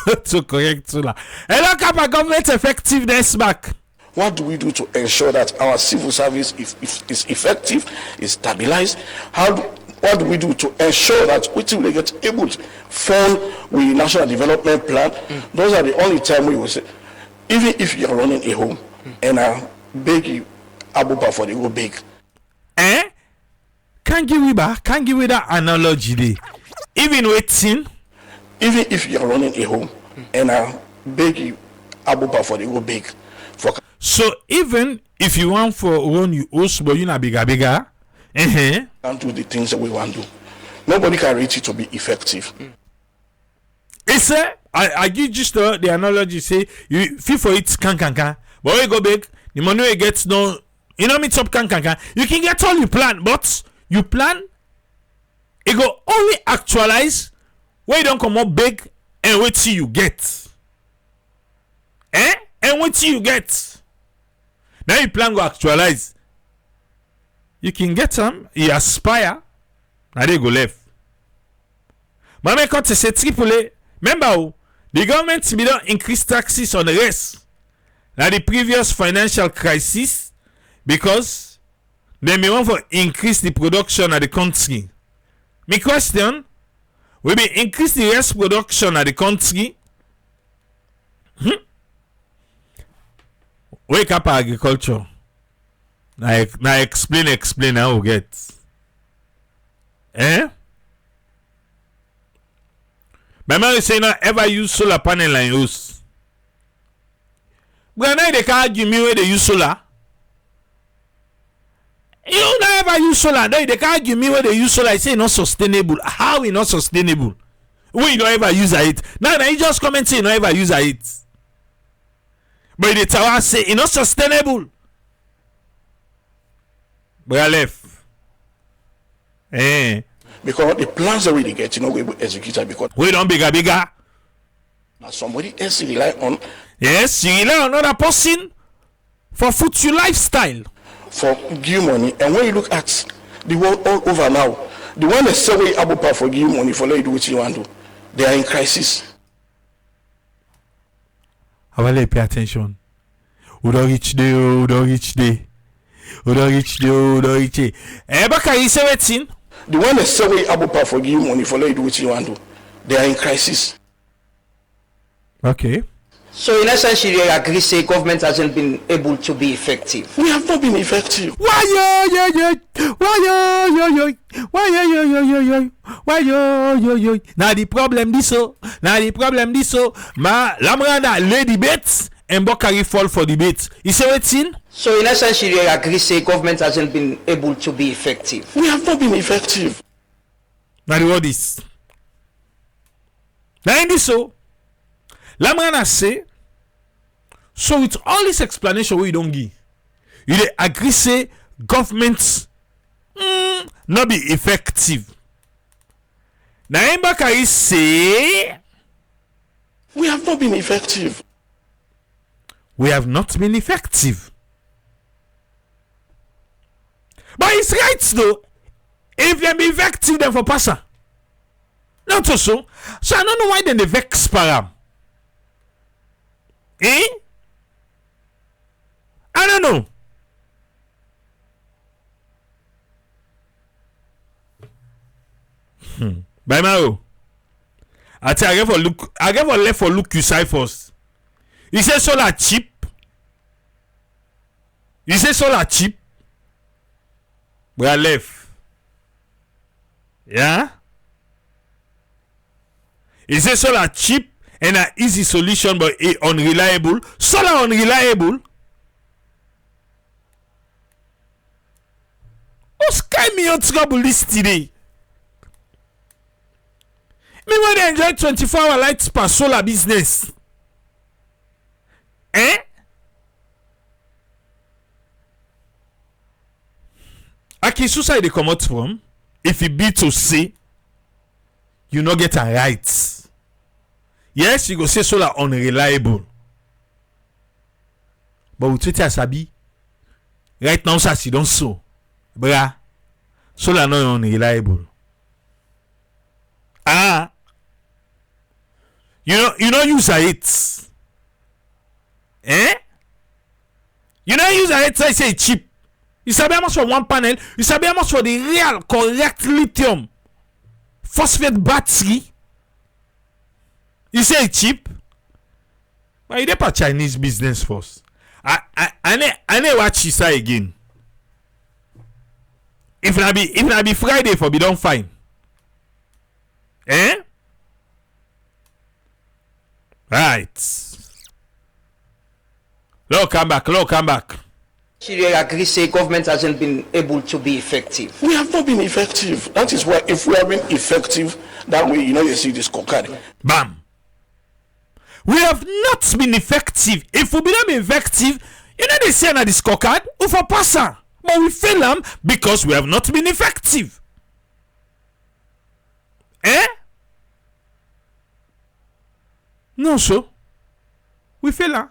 Not to correct solar. Hello, Kappa government effectiveness back. What do we do to ensure that our civil service is effective, is stabilized? What do we do to ensure that we will get able to fund with national development plan? Those are the only time we will say Even if you're running a home and I beg you, Abupa for the go big. Can't give me that analogy there. Even waiting. Even if you're running a home and I beg you, Abupa for the go big. So even if you want for run you host, but you not bigger. Can't do the things that we want to do. Nobody can reach it to be effective. It's I give just the analogy say you feel for it can. But when you go big, the money you get no, you know meet up can. You can get all you plan, but you plan, it go only actualize when you don't come up big and wait till you get. And wait till you get. Now you plan go actualize. You can get them, you aspire, now they go left. Mama quand c'est triple, remember the government be don increase taxes on the rest. Now the previous financial crisis because they may want for increase the production of the country. My question, will be increase the rest production of the country? Wake up agriculture. Now explain how we get. My mom is saying, ever use solar panel and use. But now they can't argue me where they use solar. You never use solar. No, they can't argue me where they use solar. I say not sustainable. How is not sustainable? We don't ever use it. Now you just comment say you don't ever use it. But the tower say it's not sustainable. But I left. Because the plans that we get, we execute it because we don't bigger. Now somebody else rely on. Yes, you rely on another person for food your lifestyle. For give money. And when you look at the world all over now, the one that say we Abupa for give money for let you do what you want to do, they are in crisis. I will pay attention. We don't reach there. Bakari say wetin? The one that say we Abupa for give money for let you do what you want to do, they are in crisis. Okay. So in essence, you agree say government hasn't been able to be effective. We have not been effective. Why yo? Now the problem this so. Ma Lamranda lay debates and Bakari fall for debate. You say wetin? So in essence, you agree say government hasn't been able to be effective. We have not been effective. Now the word is. Now in this so. Lamrana say, so with all this explanation we don't give, you dey agree say government not be effective. Now Bakari say, we have not been effective. We have not been effective. But it's right though. If they be effective, then for passer. Not so. So I don't know why then they vex param. I don't know. By my I tell I gave for left for look you side first. You say solar cheap. We are left. Yeah? You say solar cheap. And an easy solution, but unreliable. Solar unreliable. Who's kind me on trouble this today? Me want to enjoy 24-hour lights per solar business. Aki suicide they come out from. If it be to say, you not get a right. Yes, you go say solar unreliable. But we treat as Sabi. Right now, so don't so. Bra. Solar not unreliable. You don't use it. You don't use it, so I say cheap. You sabi how much for one panel? You sabi how much for the real correct lithium phosphate battery? You say it's cheap, Why you dey for Chinese business force? I watch you say again. If na be Friday for be don't fine. Eh? Right. Look, come back. Nigeria agree say government hasn't been able to be effective. We have not been effective. That is why if we have been effective, that way, you see this scorecard. Bam. We have not been effective. If we become effective, they say na the scorecard, we for pass am. But we fail them because we have not been effective. Eh? No, so we fail am.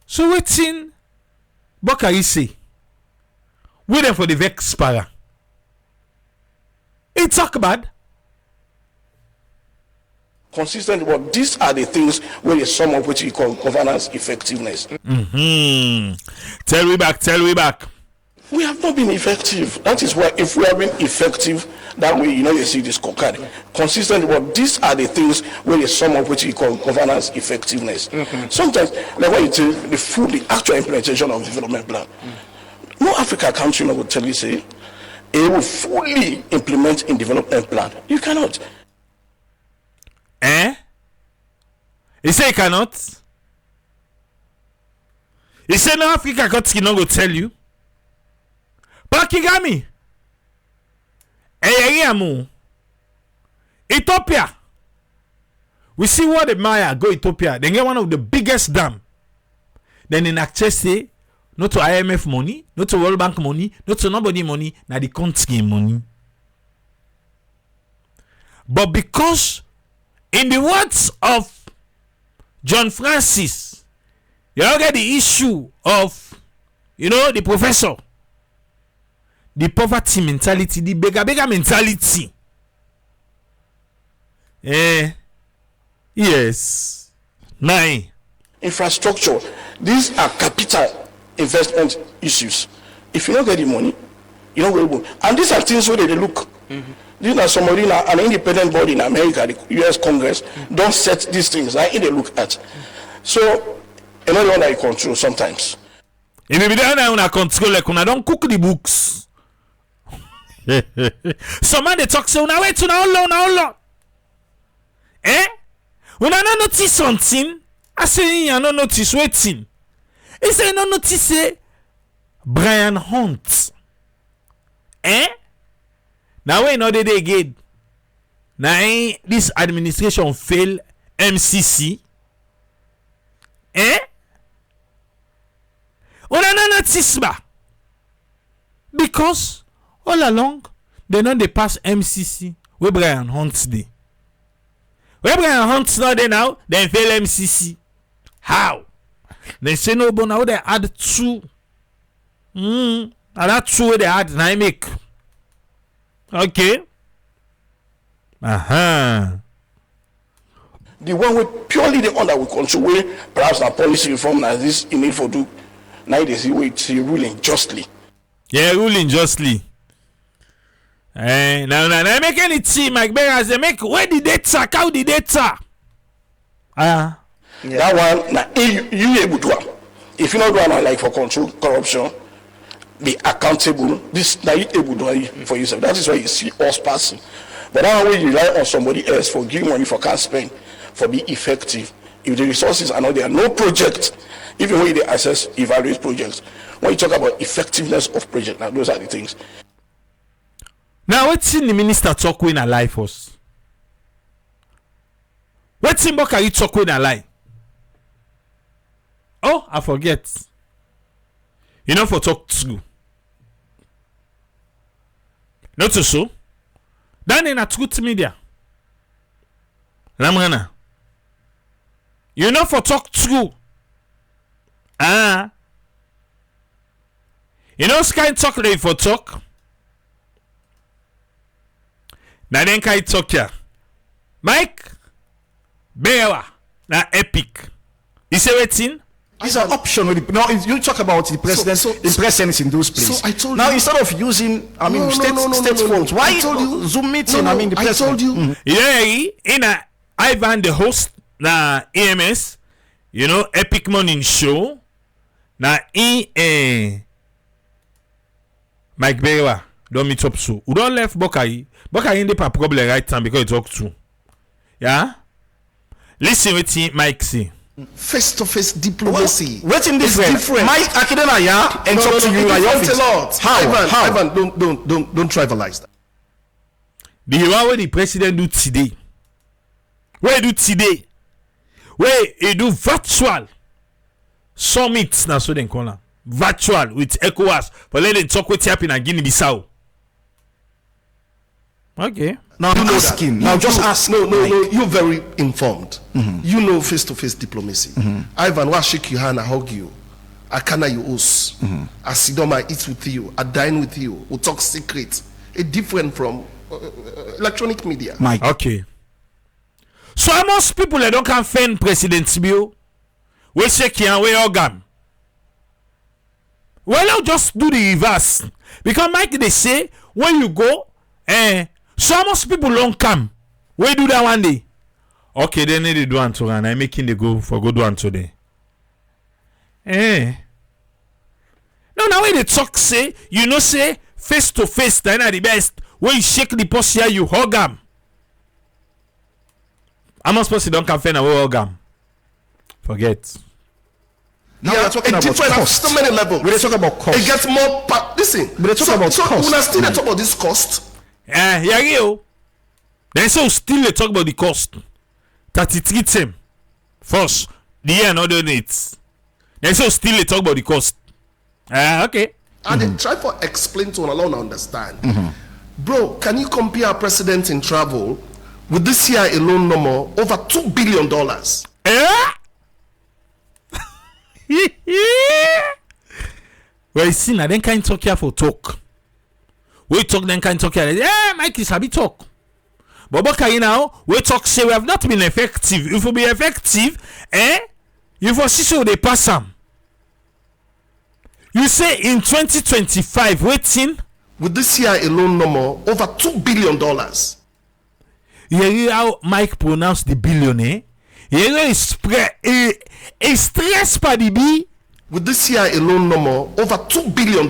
So wetin Bokari say? We there for the vex para. He talk bad. Consistent, but these are the things where the sum of which we call governance effectiveness. Tell we back. We have not been effective. That is why if we have been effective, that way, you see this scorecard. Consistent, but these are the things where the sum of which we call governance effectiveness. Sometimes, like what you say, the actual implementation of development plan. No African country will tell you, say, it will fully implement in development plan. You cannot. Eh? He say he cannot. He say no Africa country not go tell you. But Kigami. Ethiopia. We see what the Maya go Ethiopia. They get one of the biggest dam. Then in access say not to IMF money, not to World Bank money, not to nobody money, na the country money. But because in the words of John Francis, you get the issue of, the professor, the poverty mentality, the beggar mentality. Yes. 9. Infrastructure. These are capital investment issues. If you don't get the money, you don't go able. And these are things where they look. These are somebody, an independent body in America, the U.S. Congress, don't set these things. They look at. So, another one that you control sometimes. If you don't control, like when I don't cook the books. Some man they talk so now wait to now long. Eh? When I don't notice something, I say I don't notice waiting. He say no notice say Brian Hunt. Eh? Now we know they again. Now this administration fail MCC. Eh? When I don't notice ba. Because all along they know they pass MCC where Brian Hunt dey. Where Brian Hunt not there now, then fail MCC. How? They say no, but now they add 2. And that 2 they add now make. Okay. The one with purely the one that we control, where perhaps our policy reform as this in need for do. Now they see wait, ruling justly. Yeah, ruling justly. Now make any team like beggars they make where the data, how the data. That one now you able to do. If you not do one like for control corruption, be accountable. This now you able to do for yourself. That is why you see us passing. But now when you rely on somebody else for giving money for can spend, for be effective. If the resources are not there, no project, even when they assess, evaluate projects. When you talk about effectiveness of project, now those are the things. Now what's in the minister talk when a lie first? What's in Bokari talk when a lie? Oh, I forget. For talk to. Not so. Then in a truth media. Lamrana. For talk true. Sky talk they for talk. Na then kai talk here. Mike Bewa na epic. You say waiting? It's an option. No, you talk about the president, the presidents in those places. So I told now you. Instead of using, state funds, why Zoom meeting? The president. I told you. Yeah, in a Ivan the host na EMS, you know, Epic Morning Show, na Mike Berewa don't meet up so. We don't left Bokai. Bokai in the problem right time because he talk to. Yeah? Listen what Mike say. Face-to-face diplomacy. What's in different? Mike Akidena, yeah, and talk to you at your office. A lot. How? Ivan, don't trivialize that. The one where the president do today. Where he do today? Where he do virtual summits na so den call am. Virtual with ECOWAS. But let them talk what happen in Guinea-Bissau. Okay. Now I'm asking. Now just ask. No. You're very informed. You know face-to-face diplomacy. Ivan, I shake your hand, I hug you. I canna you us. I sit down, I eat with you. I dine with you. We talk secret. It's different from electronic media. Mike. Okay. So most people that don't confirm President Sibio, we shake your way organ. Well, I'll just do the reverse. Because Mike, they say, when you go, so most people don't come. We do that one day. Okay, then they do one to and I'm making the go for good one today. Now when they talk, say, you know, say, face to face, then are the best. When you shake the post here, you hug them. I'm not supposed to don't confirm we hug them. Forget. Now we're talking about cost. So many levels. We're talking about cost. It gets more. Listen, We're talking about cost. When I still talk about this cost. Yeah, you. Then so still they talk about the cost. 33 term. First, the year another needs. Then so still they talk about the cost. Okay. And they try to explain to alone understand. Bro, can you compare a president in travel with this year alone number over $2 billion? Well, you see, now then can't talk here for talk. We talk then can't talk here. Mike is happy talk. But Bokai now, we talk say we have not been effective. If we be effective, you for see so they pass them. You say in 2025, waiting. With this year alone number over $2 billion. You hear how Mike pronounced the billionaire? You hear his stress by the B? With this year alone number over $2 billion.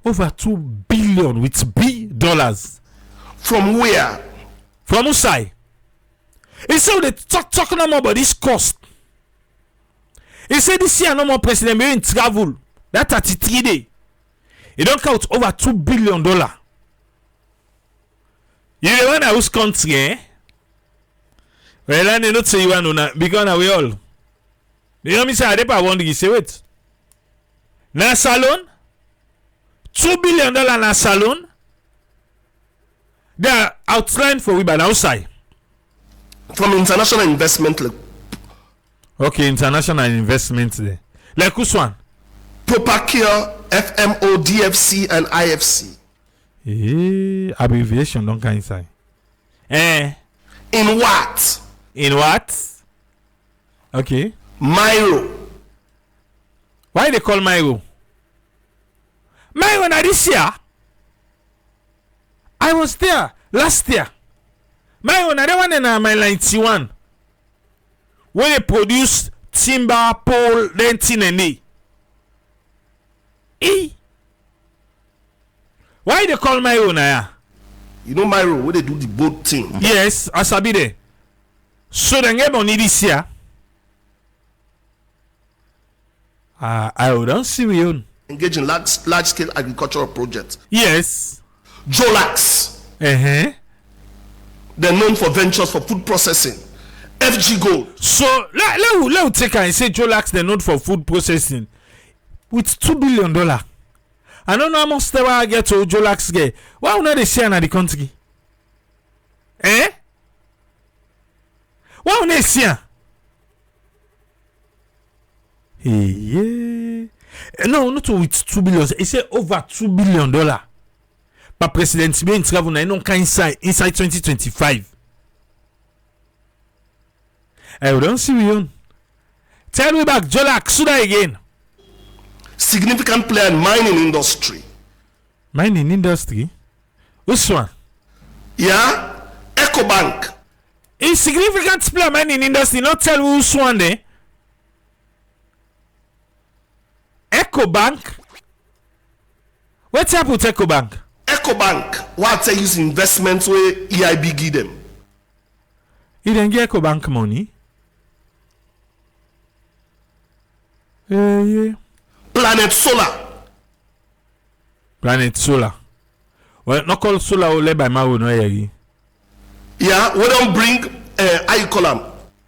Over 2 billion with B dollars. From where? From Usai. He said they talk no more about this cost. He said this year no more president may in travel. That 33 day. He don't count over $2 billion. You the one whose country, well, I not say you want to because we all. You know me say I don't want to say wait. Na salon $2 billion na salon. They are outlined for we by outside. From international investment. Okay, international investment there. Like which one? Propacare, FMO, DFC, and IFC. Abbreviation don't come inside. In what? In what? Okay. Myro. Why they call Myro? Myro na this year. I was there last year. Myro na the one in my 91. When they produce timber, pole, then tin and day. Why they call Myro na ya? You know Myro, where they do the boat thing. Yes, Asabi there. So the game on this year. I don't see you. Engage in large scale agricultural projects. Yes. Jolax. They're known for ventures for food processing. FG Gold. So let take and say Jolax they're known for food processing with $2 billion. I don't know how much they will get to Jolax get. Why would not they share in the country? Why would they share? Yeah. No, not with $2 billion. He said over $2 billion. But President Sibin travel na no inside 2025. I don't see you. Tell me back, Jolax, Suda again. Significant player in mining industry. Mining industry? Which one? Yeah? EcoBank. He significant player man in industry not tell who swan there. Echo Bank. What's up with Echo Bank? Echo Bank, what I use investments where EIB give them. You didn't get Echo Bank money. Yeah. Planet Solar. Planet Solar. Well, not called Solar only by my own way. Yeah, we don't bring how you call them?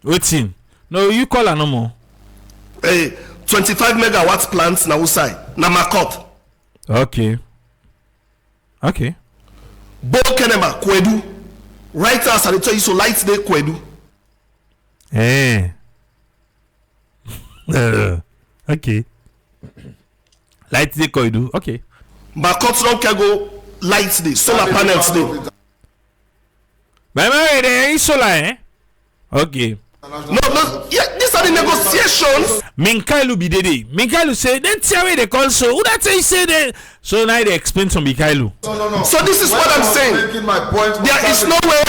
Waiting. No, you call her no more. 25 megawatts plants na outside. Na Makot. Okay. Bo Kenema, Kwedu. Right as I tell you, so lights day Kwedu. Okay. Lights they Kwedu. Okay. Makot don't can go lights day, solar panels day. But there is solar, Okay. No, yeah, these are the negotiations. Minkailu be dede. Minkailu say, then tell me they call so. Who that say that? So now they explain to Minkailu. No. So this is what I'm saying. Making my point. There is no way.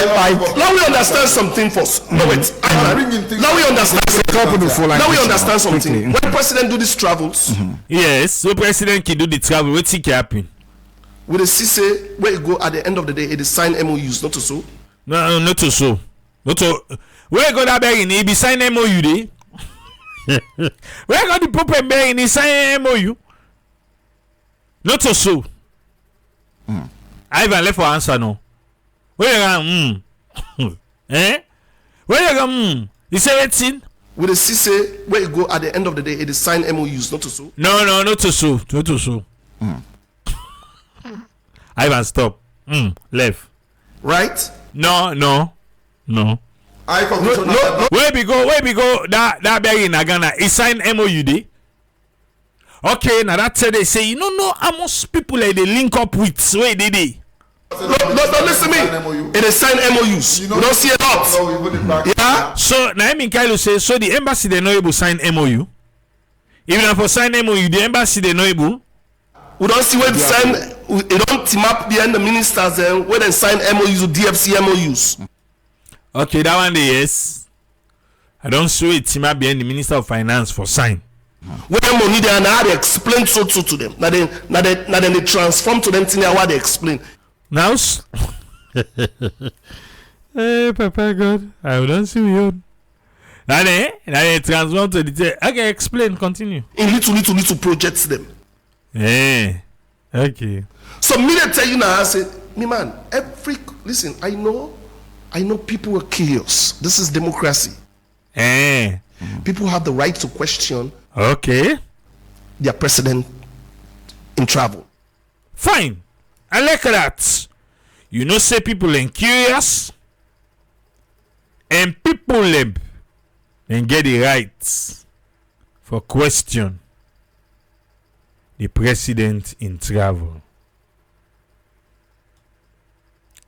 Now we understand something first. No wait. Now we understand. Now we understand something. When president do these travels, Yes. So president can do the travel. What's he happen? with the CC where you go at the end of the day, it is sign MOUs, not to so. No, not to so. Not to. Where go that begging? He be sign MOU dey. Where go the proper begging? He sign MOU. Not to so. I even left for answer no. Where you go? Where you go? You say anything? With the CC where you go at the end of the day, it is sign MOUs, not to so. No, not to so. Not to so. I even stop. Left. Right? No. I conclusion. No. Where we go? That begging in Ghana. He sign MOU dey. Okay, now that said they say you know how much people like they link up with where they dey. No, listen to me. It is sign MOUs. You don't see it out. Yeah. So now I mean Kylo say so the embassy they not able sign MOU. Even if for sign MOU, the embassy they not able. We don't see where the sign. We don't team up behind the ministers where they sign MOUs or DFC MOUs. Okay, that one day yes. I don't see it team up behind the Minister of Finance for sign. When money they are now they explain so to them. Now they transform to them thing what they explain. Now hey Papa God, I don't see you. Now they transform to the okay, explain, continue. In little projects them. Okay. So me they tell you now, I say, me man, listen, I know people are curious. This is democracy. People have the right to question Okay. their president in travel. Fine. I like that. You know, say people are curious, and people and get the right for question the president in travel.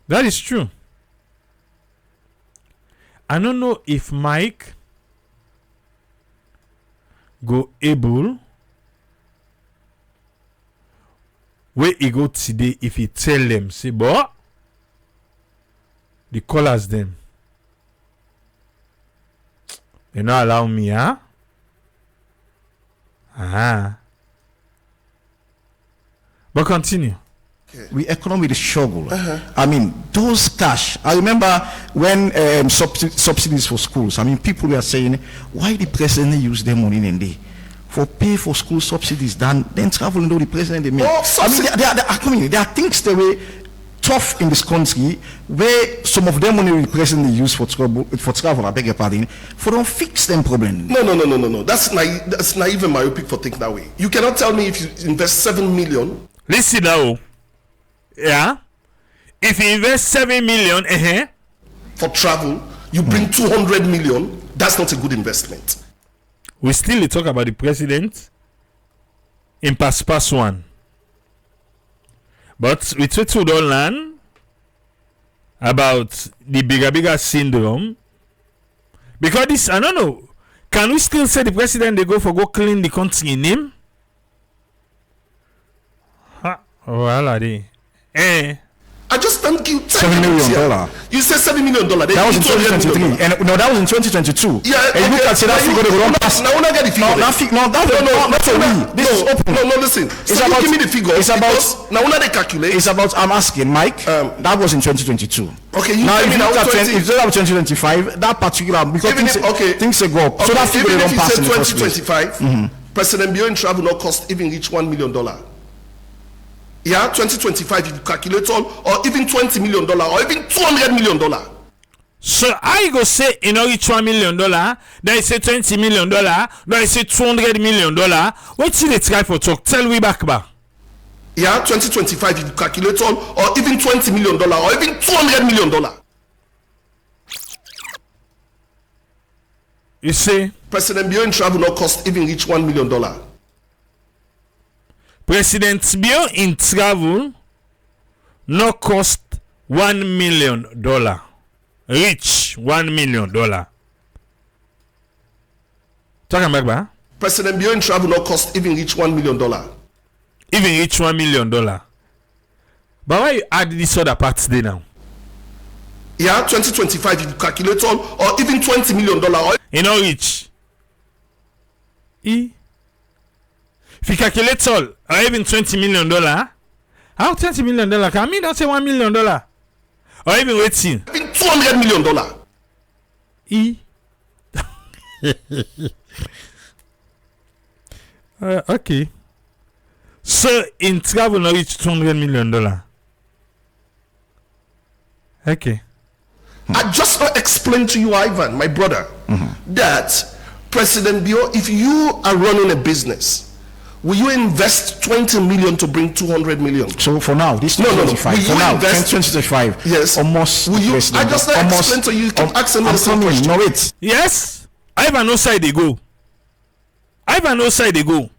That is true. I don't know if Mike go able where he go today if he tell them say boy the callers them they not allow me but continue. We economy the struggle. I mean, those cash. I remember when subsidies for schools. I mean, people were saying, why the president use their money in day for pay for school subsidies? Then travel and do the president they make. I mean, there are things that were tough in this country where some of them money the president they use for travel. I beg your pardon. For don't fix them problem. No. That's not even myopic for thinking that way. You cannot tell me if you invest 7 million. Listen now. Yeah. If you invest 7 million for travel, you bring 200 million. That's not a good investment. We still talk about the president in pass one. But we try to don't learn about the bigger syndrome. Because this, I don't know. Can we still say the president they go clean the country in him? Well, are they? I just don't give $7 million. You said $7 million. That was in 2023. And no, that was in 2022. Yeah, and you can say that figure they don't pass. Now, when I get the figure, listen. It's about, give me the figure. It's about now when they calculate. It's about. I'm asking Mike. That was in 2022. Okay, you now if you look at 2025, 20, that particular because things go up. Okay, so that figure they don't pass in the first place. 2025, President Bio in travel not cost even reach $1 million. Yeah, 2025 if you calculate all, or even $20 million, or even $200 million. So I go say in only $1 million, then I say $20 million, then I say $200 million. What's the try for talk? Tell me back. Yeah, 2025 if you calculate all, or even $20 million, or even $200 million. You see, President Bio in travel not cost even reach $1 million. President Bio in travel no cost $1 million. Reach $1 million. Talking back, ba? President Bio in travel no cost even reach $1 million. Even reach $1 million. But why you add this other part today now? Yeah, 2025 if you calculate all, or even $20 million. You know reach. If you calculate all, or even $20 million, how $20 million can mean? Don't say $1 million, or even waiting. Even $200 million. Okay. So in travel, no reach $200 million. Okay. I just explained to you, Ivan, my brother, that President Bio, if you are running a business, will you invest 20 million to bring 200 million? So for now, this 2025. Will you for now, invest 2025. Yes. Almost. Will you? I just explained to you. You keep asking me the same question. No, wait. Yes. Ivan, no side they go. Ivan, no side they go.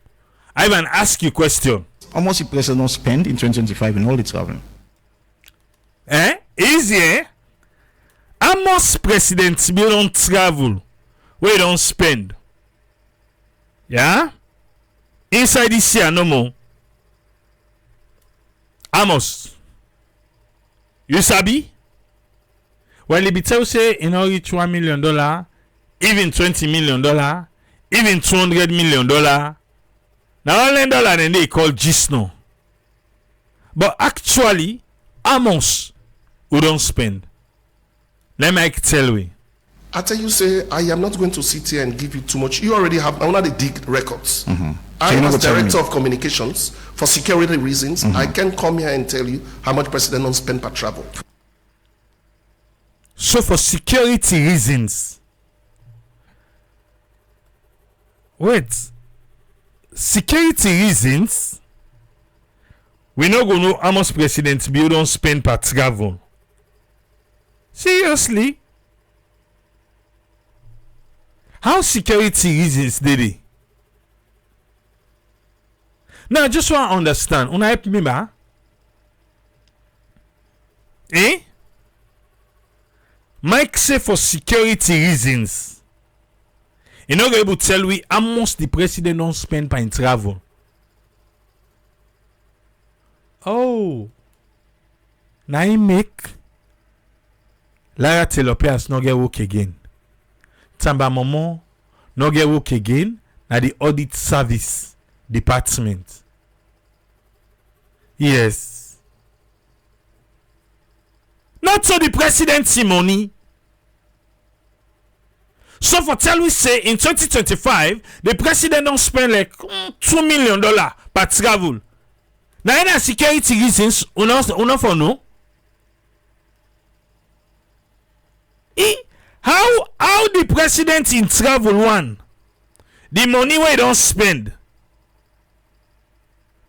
Ivan, ask you question. How much the president don't spend in 2025 in all the travel? Easy, eh? How much president Bio don't travel? Where you don't spend? Yeah? Inside this year, no more. Amos. You sabi? Well, if tell say you know reach $1 million, even $20 million, even $200 million. Now only dollar then they call Gisno. But actually, Amos who don't spend. Let me tell you. I tell you, say, I am not going to sit here and give you too much. You already have, I want to dig records. I am as director of communications for security reasons. I can come here and tell you how much president don't spend per travel. So for security reasons, wait, security reasons, we not gonna know how much president Bio don't spend per travel. Seriously? How security reasons did it? Now I just want to understand. Una help me, ba? Mike say for security reasons. You not able to tell we how much the president don't spend per travel. Oh. Now he make Lara Telopias no get work again. Tamba Momo no get work again na the audit service department. Yes. Not so the president's money. So for tell we say in 2025 the president don't spend like $2 million per travel. Now any security reasons una for no. How the president in travel one the money we don't spend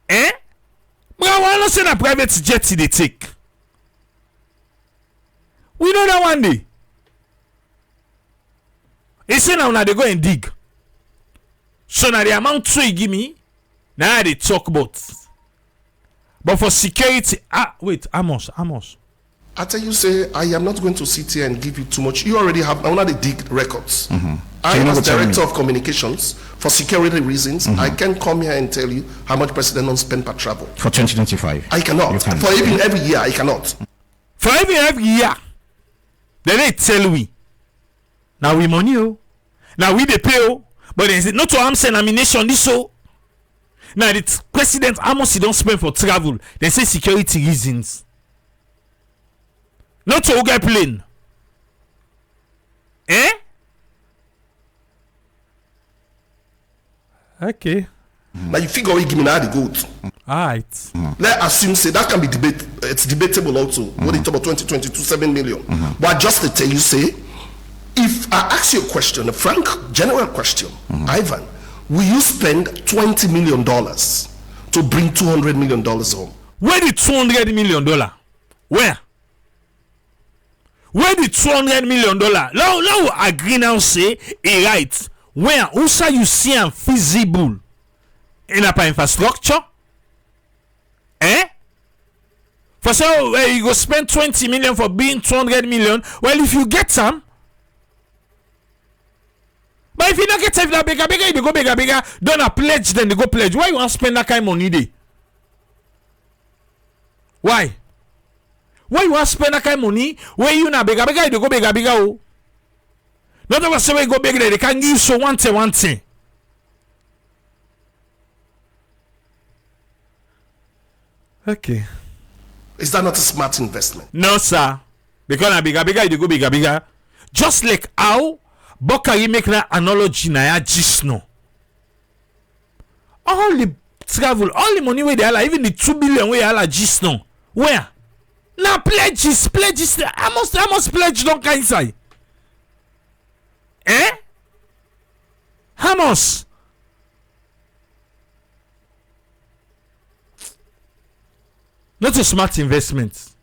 but I want to send a private jet they take. We know that one day he say now they go and dig, so now the amount so he give me now they talk about. But for security, wait, Amos. I tell you, say, I am not going to sit here and give you too much. You already have, I want to dig records. I am as director of communications for security reasons. I can come here and tell you how much president don't spend per travel. For 2025? I cannot. For even every year, I cannot. For every year, then they tell we. Now we money now we they pay but they say not to am say nomination this so. Now the president how much he don't spend for travel? They say security reasons. Not to get plane. Eh? Okay. Now you figure we give me now the goods. Alright. Let's assume say that can be it's debatable also. What they talk about 2022 7 million. But just to tell you say, if I ask you a question, a frank general question, Ivan, will you spend $20 million to bring $200 million home? Where the $200 million? Where? Where the $200 million? Now agree now say a right. Where also you see am feasible in a infrastructure? Eh? For so where you go spend 20 million for being 200 million? Well, if you get some, but if you don't get if that bigger, you go bigger, don't a pledge, then they go pledge. Why you want to spend that kind of money there? Why? Why you want to spend that kind of money? Where you not bigger, you go bigger, oh. Not over so we go bigger, they can give you so one thing. Okay. Is that not a smart investment? No, sir. Because na bigger, you go bigger. Just like how Bokari make that analogy na ya jisno. All the travel, all the money where they are, even the 2 billion where they are jisno. Where? Now pledges. I must pledge don't kind inside. Eh? How much? Not a smart investment.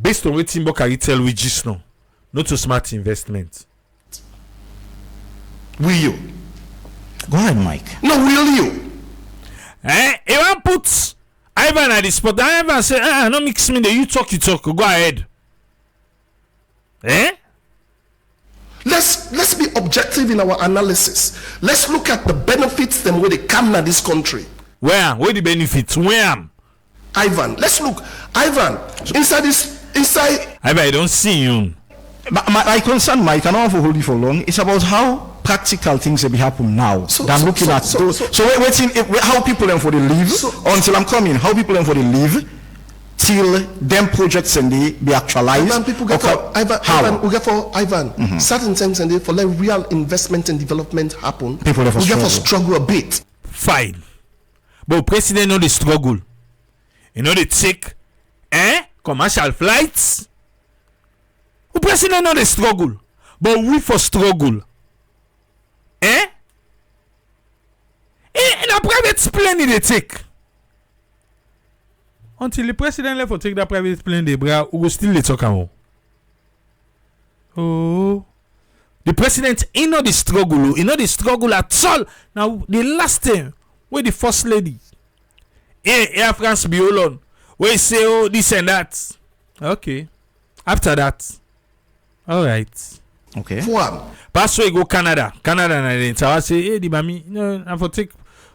Based on what Timbo can tell we just know. Not a smart investment. Will you? Go ahead, Mike. No, will you? You want put Ivan at the spot. Ivan say, no mix me there. You talk. Go ahead. Let's be objective in our analysis. Let's look at the benefits them where they come to this country. Where the benefits? Where? Ivan, let's look. Ivan, inside. Ivan, I don't see you. My concern, Mike, I don't want to hold you for long. It's about how practical things will be happen now than looking at those. So waiting, how people them for the leave until I'm coming. How people them for the leave till them projects and they be actualized. Ivan, people get for Ivan. Certain things and they for let real investment and development happen. People we get for struggle a bit. Fine, but president know the struggle. You know they take commercial flights. The president know the struggle, but we for struggle. In a private plane they take. Until the president left for take that private plane, we will still talk about. Oh, the president know the struggle. He know the struggle at all. Now the last time where the first lady, Air France be alone, where say oh this and that. Okay, after that, all right. Okay. Pass we go Canada and then so I say hey the mami no I for take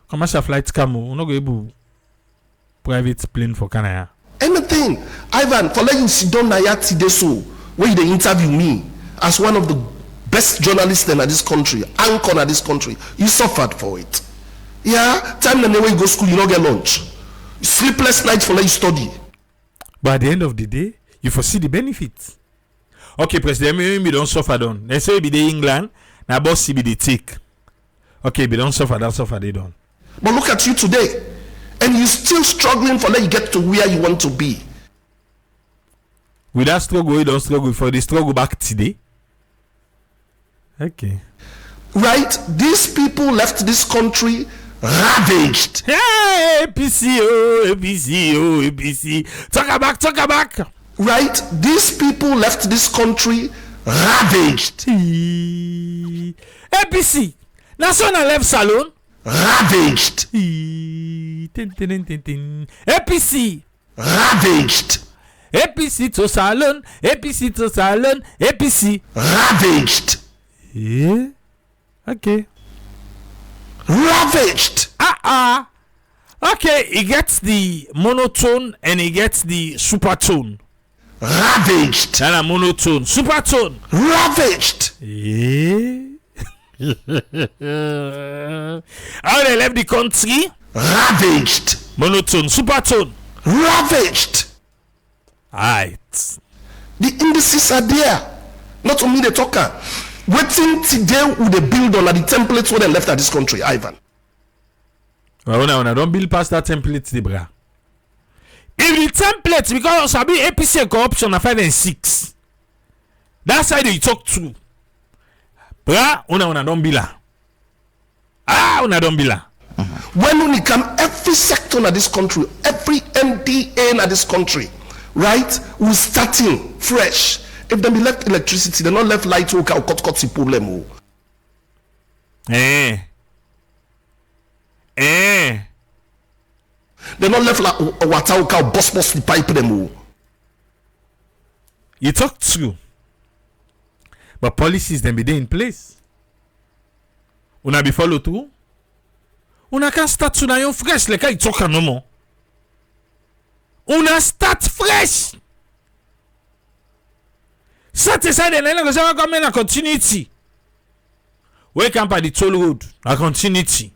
commercial flights come we not go able private plane for Canada. Anything, Ivan, for letting you sit down today so where they interview me as one of the best journalists in this country, anchor in this country, you suffered for it. Yeah, time the way you go school, you don't get lunch. Sleepless nights for let you study. But at the end of the day, you foresee the benefits. Okay, president, maybe don't suffer down. They say be the England, now boss be the take. Okay, but don't suffer, they don't. But look at you today, and you're still struggling for let you get to where you want to be. With that struggle, you don't struggle for the struggle back today. Okay. Right? These people left this country ravaged. Hey, APC. Talk back. Right? These people left this country ravaged. APC. National left salon. Ravaged. APC. Ravaged. APC to salon. APC. Ravaged. Yeah. Okay. Ravaged. Okay, he gets the monotone and he gets the supertone. Ravaged. And a monotone. Supertone. Ravaged. Yeah. How they left the country? Ravaged. Monotone. Supertone. Ravaged. Alright. The indices are there. Not only the talker. Waiting today with the build on the templates where they left at this country, Ivan. Well, now, don't build past that template, the bra. If the template, because I be APC and corruption are 5 and 6. That's how you talk to. Bra, una don't be la. Una don't be la. When we come, every sector in this country, every MDA in this country, right, we're starting fresh. If they be left electricity, they're not left light, okay, cut the problem. They're not left like water, okay, bust the pipe them. You talk true. But policies then be there in place. Una be follow through. Una can start to na yon fresh like you talk no more. Una start fresh. Satisfied and then go come in a continuity. Wake up at the toll road, a continuity.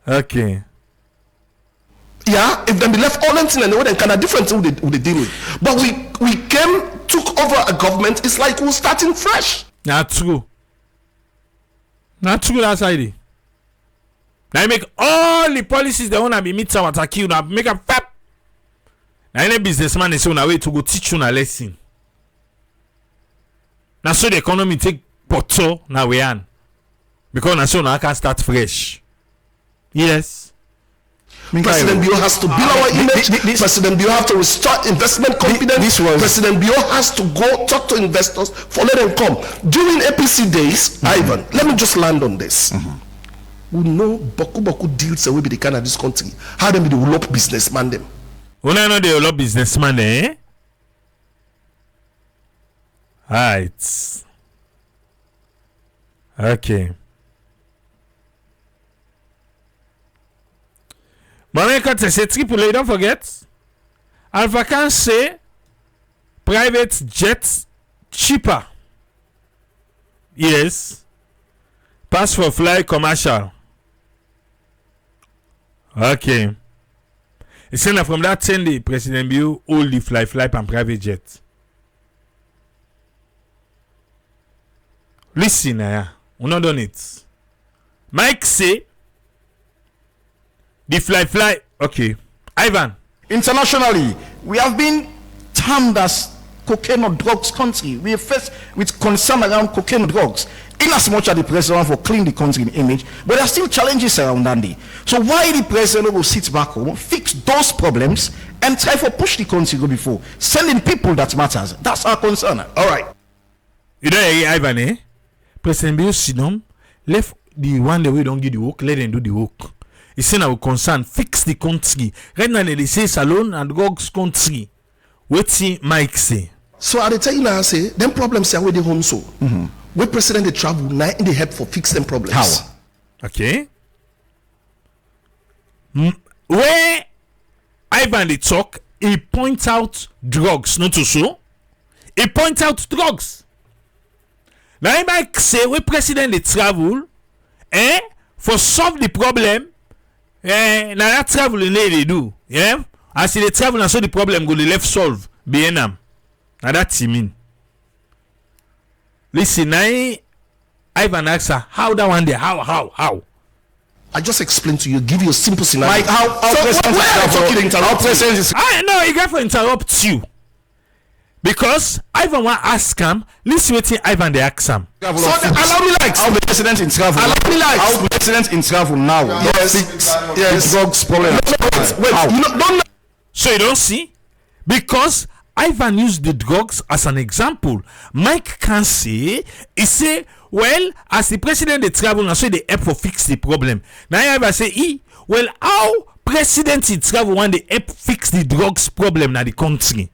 Okay. Yeah, if they be left all empty and they would kind of different who they deal with. But we came, took over a government. It's like we're starting fresh. Not true. Not true. That's ID. Now you make all the policies they wanna be meet some attack you. Now make a fap. Now any businessman is on a way to go teach you a lesson. Now so the economy take poto now we on. Because now so now I can start fresh. Yes. President Bio has to build our image. President Bio has to restore investment confidence. President Bio has to go talk to investors for let them come. During APC days, Ivan, let me just land on this. We know Boku deals away with the kind of this country. How them be the develop businessman them? We know the develop businessman, eh? Right. Okay. But say triple, don't forget. Alpha can say private jets cheaper. Yes. Pass for fly commercial. Okay. It's saying that from that 10 day, President Bio all the fly and private jet. Listen, we not done it. Mike say the fly. Okay. Ivan. Internationally, we have been termed as cocaine or drugs country. We are faced with concern around cocaine drugs. In as much as the president for clean the country in image, but there are still challenges around Andy. So why the president will sit back home, fix those problems, and try to push the country go before sending people that matters? That's our concern. All right. You know, Ivan, eh? President Bill Sidom left the one that we don't give the work, let them do the work. He said our concern, fix the country. Right now they say salon and drugs country. What's Mike say? So I tell you now, I say them problems are where they home so. Where president they travel now in the help for fix them problems. How? Okay. Where Ivan they talk, he point out drugs, not to so. He point out drugs. Now Mike say where president they travel, for solve the problem. Now that travel in they do. Yeah? As they travel and so the problem go the left solve. BNM. Now that's he mean. Listen, now Ivan asks her, how that one there? How? I just explained to you, give you a simple scenario. Like how president is I know he got to interrupt you. Because Ivan want ask him, listen what Ivan they ask him. So allow me like how the president in travel. Allow me like how the president in travel now. Yes. Drugs problem. Wait, you don't. So you don't see? Because Ivan used the drugs as an example. Mike can say, he say, well, as the president they travel and so they help for fix the problem. Now Ivan say, well, how president in travel when they help fix the drugs problem in the country?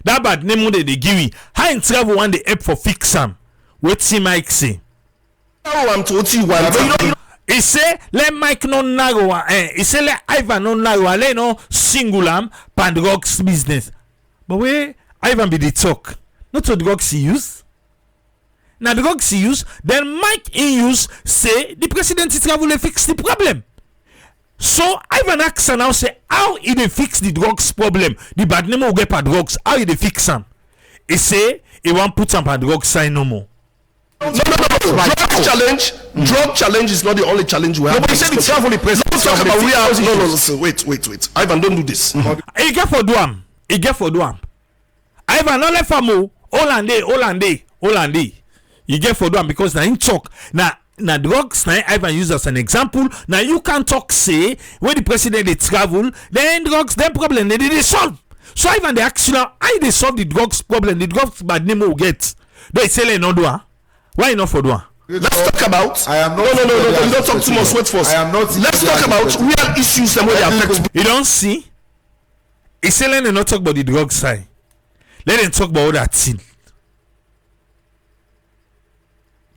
That bad name they give you. How in travel when they help for fix them? What's Mike say? I'm told you one. He say let Mike no narrow. He say let Ivan no narrow. Let no singular pan drugs business. But where Ivan be the talk, not to drugs he use. Now drugs he use. Then Mike he use say the president is travel to fix the problem. So Ivan asks now say how he dey fix the drugs problem. The bad name will get per drugs. How he dey fix them? He say he want put some per drugs sign no more. No. Drug challenge is not the only challenge we have. Nobody said it's travel. Let's talk about we are. No. Wait. Ivan, don't do this. He get for do am. Ivan no left am o. Hollande. You get for do am because na him talk. Now drugs na Ivan use as an example. Now you can talk say when the president dey travel, then drugs them problem they solve. So Ivan dey ask you now how they solve the drugs problem. The drugs bad name will get. They say no do am. Why not for do am? Let's talk about. I am not. No. You don't talk too much. Wait for us. I am not. Let's talk about real issues and what they affect. You don't see. He say let them not talk about the drug side. Let them talk about all that thing.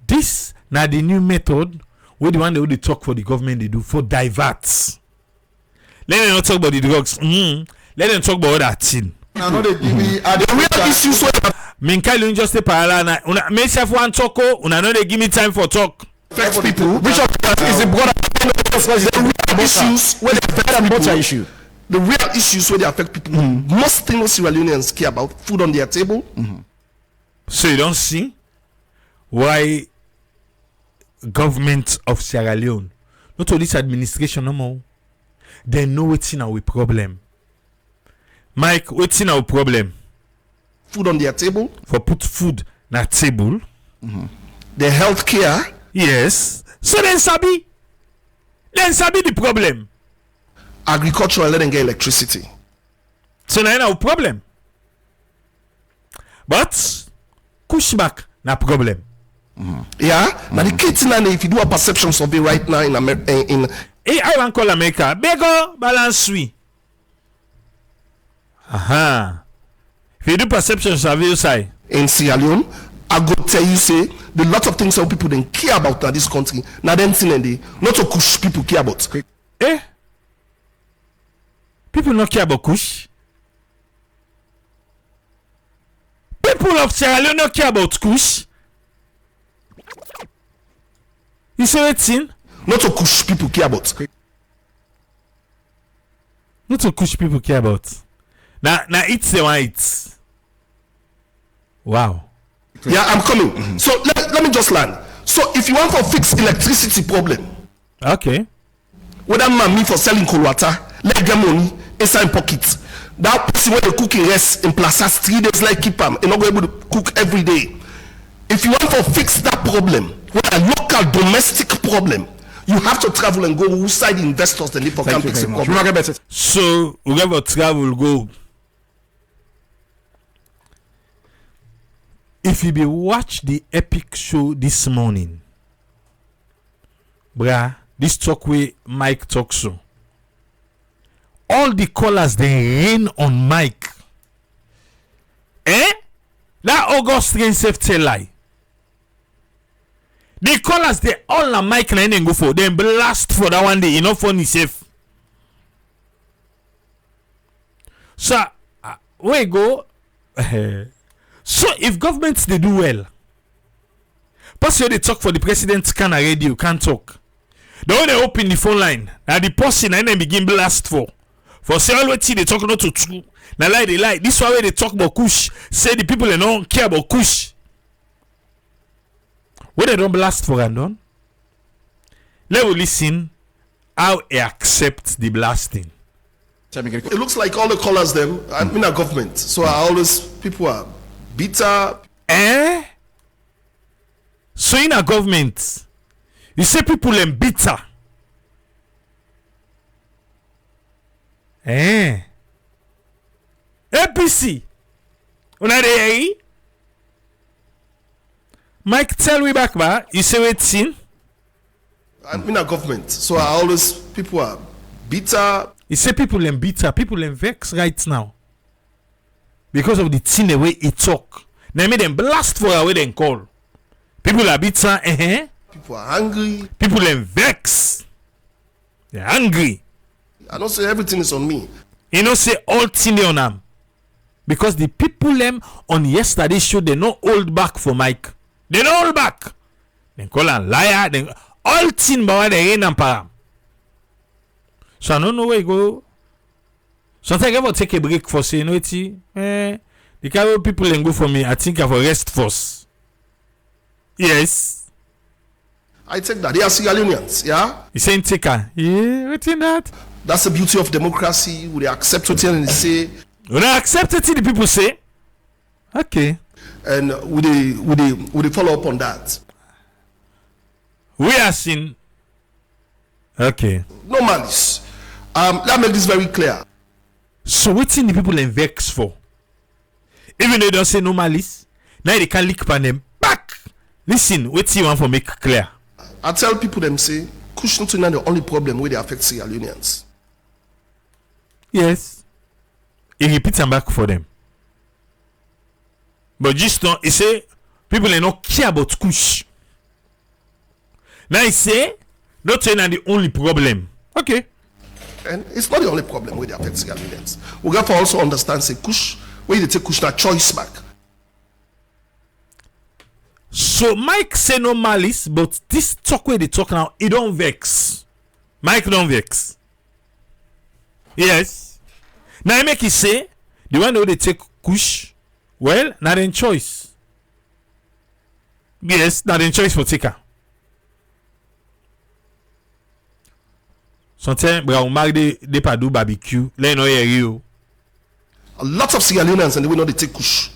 This now the new method where the one they talk for the government they do for diverts. Let them not talk about the drugs. Let them talk about all that thing. Now no they give me The real issues where Minka you just stay parallel na una me self one talk una no dey give me time for talk. affect people. which of is the brother The real issues where they affect people. issue? The real issues where they affect people. Most things Sierra Leoneans care about: food on their table. So you don't see why government of Sierra Leone, not only this administration no more, they know what's in our problem. Mike, what's in our problem? Food on their table. For put food na table. The health care. Yes. So then sabi the problem. Agriculture and let them get electricity. So now our problem. But pushback na problem. Yeah. Now the key thing na if you do a perception survey right now in America, I want call America. Bego balance we. Aha. If you do perception survey, you say in Sierra Leone, I go tell you say the lot of things that people don't care about in this country. Now them thing and they not to kush people care about. People not care about kush. People of Sierra Leone not care about kush. You say what thing? Not to kush people care about. Not to kush people care about. Now it's the one it's. Wow. Yeah, I'm coming. So let me just land. So if you want to fix electricity problem, Okay. whether man me for selling cold water, let get money inside pocket. That person when they cook in rest in plazas 3 days like keep them, and not go able to cook every day. If you want to fix that problem, what a local domestic problem, you have to travel and go outside investors the need for can fix the problem. So whoever travel go. If you be watch the epic show this morning, bruh, this talk way Mike talk so. All the callers they rain on Mike. That August rain safety lie. The callers they all on Mike na go for them blast for that one day. Enough funny safe. So where go? So if governments they do well, person they talk for the president can radio can't talk. The way they open the phone line, now the person and then begin blast for say all what they talk not to true. Now lie they lie. This way they talk about kush. Say the people they don't care about kush. When they don't blast for and done, let we listen how they accept the blasting. It looks like all the callers them. I'm in a government, so I always people are bitter. So in a government, you say people them bitter. APC. Una dey Mike, tell me back, ba. You say what thing? I'm in a government, so I always people are bitter. You say people them bitter, people them vex right now. Because of the thing the way he talk. Now make them blast for the way they call. People are bitter, People are angry. People them vex. They're angry. I don't say everything is on me. You know, say all thing on them. Because the people them on yesterday's show, they no hold back for Mike. They no hold back. They call him liar. They all thing but they rain and param. So I don't know where you go. Sometimes I ever take a break for say, you know, the kind of people then go for me, I think I have a rest force. Yes. I take that. They are Sierra Leoneans, yeah? You saying taker? Yeah, what's in that? That's the beauty of democracy. Would they accept what they say? When I accept it, the people say, okay. And would they follow up on that? We are seeing. Okay. No malice. Let me make this very clear. So what's in the people in vex for? Even though they don't say no malice, now they can lick pan them back. Listen, what's you want for make clear? I tell people them say, Kush not the only problem where they affect Sierra Leoneans. Yes. He repeats them back for them. But just don't, he say, people are not care about Kush. Now he say, not the only problem. Okay. And it's not the only problem where they affect Sierra Leoneans. We got to also understand, say, Kush, where they take Kush that choice back. So Mike say no malice, but this talk where they talk now, it don't vex. Mike don't vex. Yes. Now I make it say the one where they take Kush, well, not in choice. Yes, not in choice for taker. Sometimes we marry they do barbecue. Let no hear you. A lot of Sierra Leoneans and they will not they take Kush.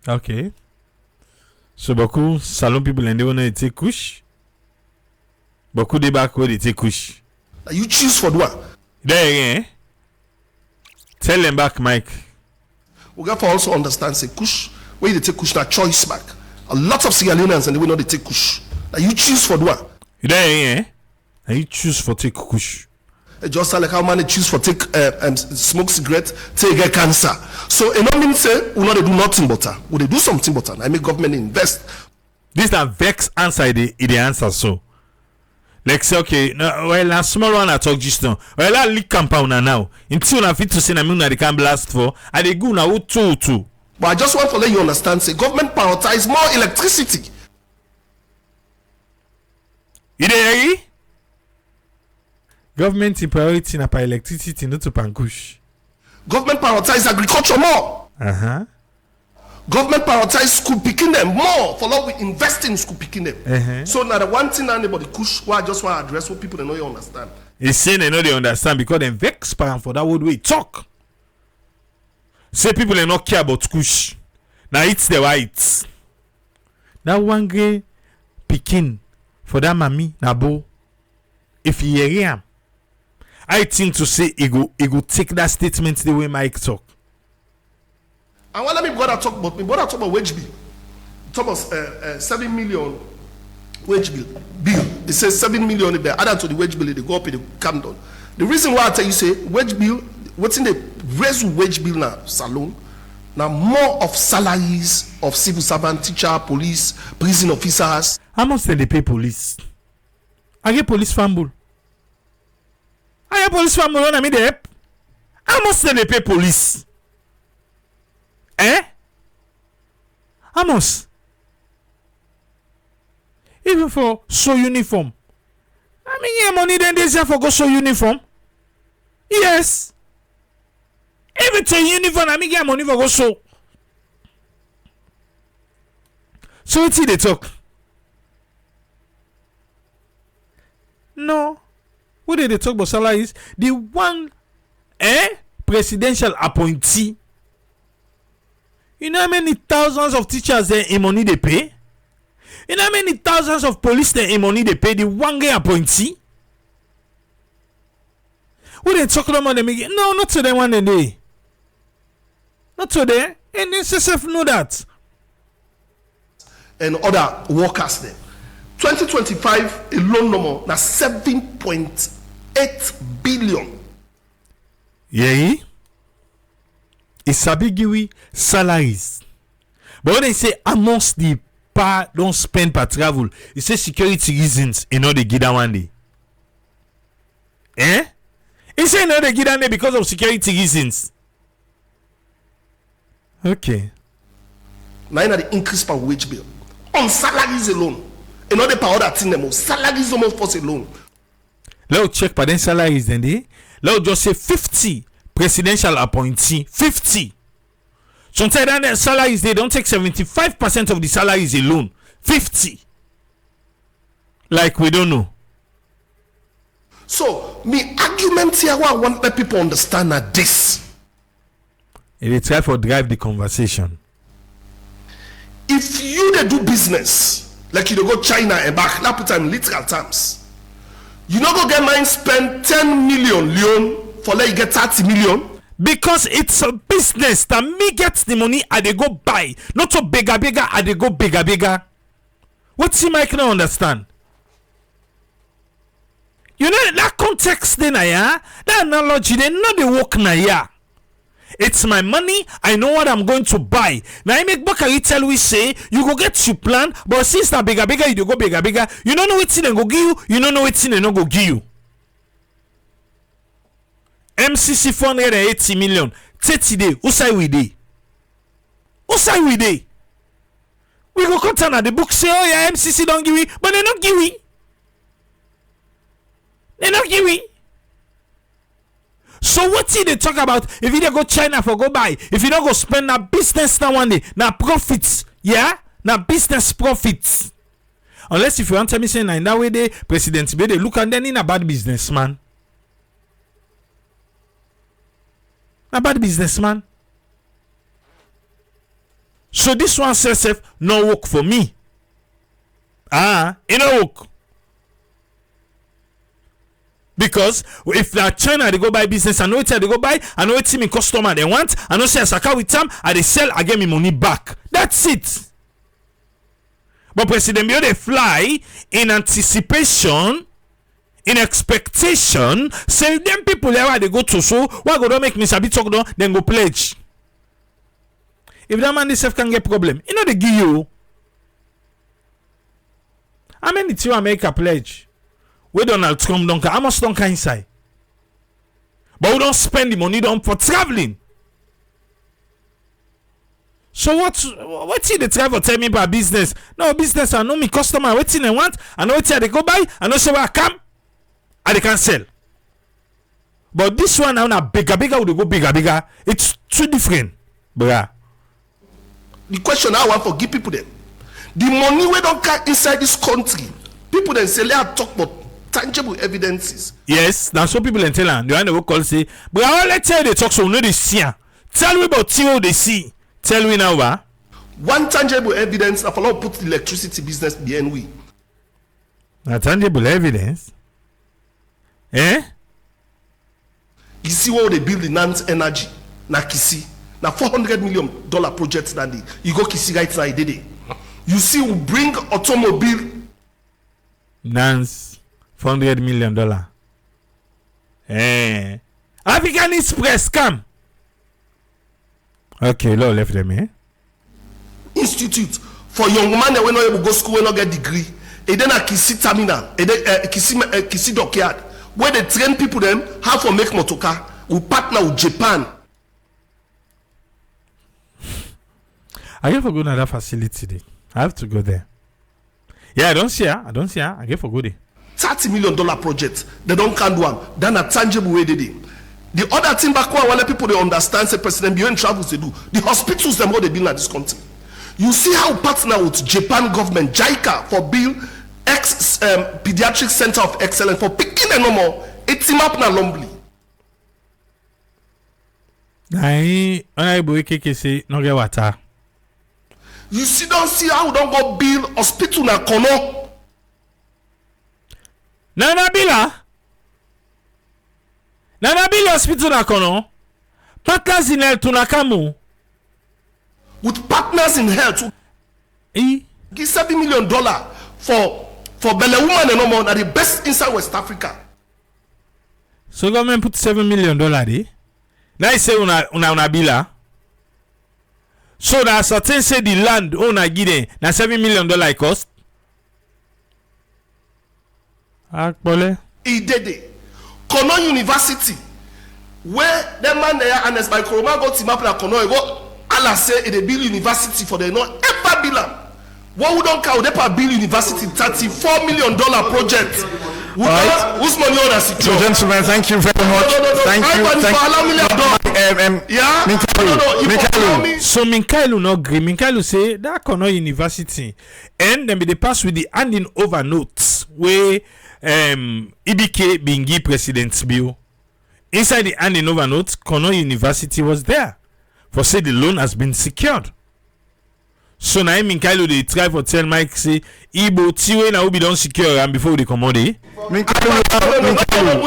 Okay. So beaucoup salon people and they want to take Kush. Beaucoup de back where they take Kush. You choose for one. There, eh? Tell them back, Mike. We got to also understand, say, Kush, where they take Kush that choice back. A lot of Sierra Leoneans and they will not they take Kush. You choose for one. There, eh? And you choose for take Kush. Just like how many choose for take smoke cigarette, take get cancer. So it not mean say we not they do nothing but we they do something but I make government invest. This na vex answer the answer so. Like say okay, no, well na small one I talk just now. Well I leak compound now. Until na fit to say na me na they can blast for. I dey go na two. But I just want to let you understand say government prioritize more electricity. You dey? Government in priority na pa electricity not to pankush. Government prioritize agriculture more. Government prioritize school picking them more. For love we invest in school picking them. So now the one thing anybody kush why I just want to address what people they know you understand. He's saying they know they understand because they vex parent for that word way talk. Say people they not care about kush. Now it's the whites. That one gay picking for that mommy nabo. If he hear him, I think to say he go take that statement the way Mike talk. And when let me brother talk about wage bill. Talk about 7 million wage bill. It says 7 million if they add to the wage bill, they go up, they come down. The reason why I tell you say wage bill, what's in the raise wage bill now salon. Now more of salaries of civil servant, teacher, police, prison officers. How much they pay police? I get police fumble. I get police fumble when I mean the help. How much they pay police? Eh? How much? Even for sew uniform. I mean, yeah, money then they say for go sew uniform. Yes. Even to uniform, I mean, get money for go sew. So what's it they talk? No. What did they talk about salaries? The one presidential appointee. You know how many thousands of teachers there in money they pay? You know how many thousands of police there in money they pay? The one guy appointee? What they talking about them again? No, not to them one day. Not to them. And SSF know that. And other workers there. 2025 alone number na 7.8 billion. Yeah. It's a big salaries. But when they say amongst the pa don't spend per travel. He say security reasons in all the give that one day. He say no they give that day because of security reasons. Okay. Now the increase per wage bill on salaries alone. Another power that thing them salaries almost force alone. Let's check per den salaries then they. Let's just say 50 presidential appointee. 50. Sometimes that salaries they don't take 75% of the salaries alone. 50. Like we don't know. So me argument here what I want let people understand that this. They try for drive the conversation. If you they do business like you dey go China and back, now put in literal terms, you no go get mind spend 10 million Leone for let you get 30 million. Because it's a business that me get the money and they go buy. Not so bigger and they go bigger. What's him I cannot understand? You know that context then that analogy they not the work na ya. It's my money, I know what I'm going to buy. Now I make Bakari tell we say you go get your plan, but since that bigger you go bigger. You don't know what's in they go give you, you don't know what's in they no go give you. MCC 480 million 30 day, who say we dey? We go cut on the book say oh yeah MCC don't give we, but they not give we. So what they talk about if you go China for go buy, if you don't go spend na business now one day, na profits, yeah? Na business profits. Unless if you want to me say na in that way they president be they look and then in a bad businessman. A bad businessman. So this one says no work for me. It no work. Because if that China they go buy business, I know it's they go buy, I know it's me customer they want, I know say I saka with them, and they sell, I get me money back. That's it. But President Bio they fly in anticipation, in expectation, say them people there they go to so why go don't make me sabi talk down, then go pledge. If that man himself can get problem, you know they give you. How many to America pledge? We Donald Trump don't how much don't inside? But we don't spend the money down for traveling. So what's it they try for tell me about business? No business, I know me customer, what's in they want, I know what they go buy, I know say where I come, and they can sell. But this one now bigger, would they go bigger. It's too different, bruh. The question I want for give people them. The money we don't get inside this country, people then say let talk about tangible evidences. Yes, that's what people then tell them. The one they will call say, but I let's tell you they talk so we know they see. Tell me about what they see. Tell me now, what? One tangible evidence that follow put the electricity business behind we. A tangible evidence? You see what they build the Nance Energy, na Kisi, na $400 million project that day. You go Kisi right now, did it. You see, we bring automobile. Nance, $400 million. African Express, come. Okay, Lord left them, Institute for young man that when not able to go school, when not get degree. And then a Kisi terminal, and then Kisi dockyard, where they train people them how to make motorcar. We partner with Japan. I have to go to that facility today. I have to go there. Yeah, I don't see her. I get for go there. $30 million project. They don't count one. Then a tangible way they did. The other thing back one, let people they understand, say President Beyond travels they do. The hospitals them how they build at this country. You see how partner with Japan government, JICA, for build pediatric center of excellence for picking and no more. It's him up now lumbly. No get water. You see, don't see how don't go build hospital na kono. Nana Bila hospital na kono. Partners in health na kamu. With partners in health. Give $7 million for Belle Woman and no more. Are the best inside West Africa. So government put $7 million there. Now I say una Bila. So that certain say the land owner give them na $7 million it cost. Akpole. He did it. Kono University, where the man there and as by Koroma go to Mapla Kono, go Allah say it a build university for the no ever bill. What would don't count they build university $34 million project. Right. Who's money on us? So, gentlemen, thank you very much. Thank you. Yeah. Minkailu. So Minkailu not agree. Minkailu say that Kono University and then be the pass with the handing over notes where EBK being give President Bill. Inside the handing over notes, Kono University was there. For say the loan has been secured. So now Minkailu they try for tell Mike say Igbo Tiwe na be don't secure and before they come out there. Minkailu,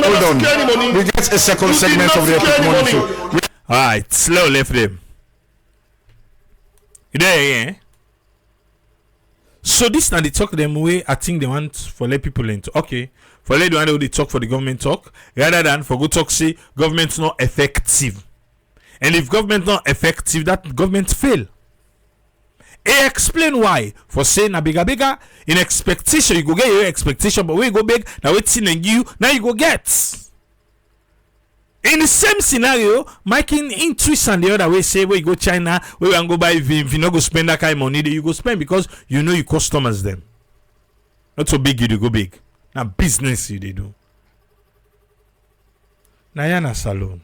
hold on. We get a second segment of the epic morning show. Alright, slow left them. You there, yeah? So this now they talk them way I think they want for let people into okay. For let the one they talk for the government talk rather than for go talk say government's not effective. And if government not effective, that government fail. I explain why. For saying a bigger in expectation, you go get your expectation, but when you go big, now waiting and you now you go get. In the same scenario, making interest and the other way say where you go China, where you go buy if you not go spend that kind of money, you go spend because you know your customers them. Not so big you do go big. Now business you they do. Nayana Salon.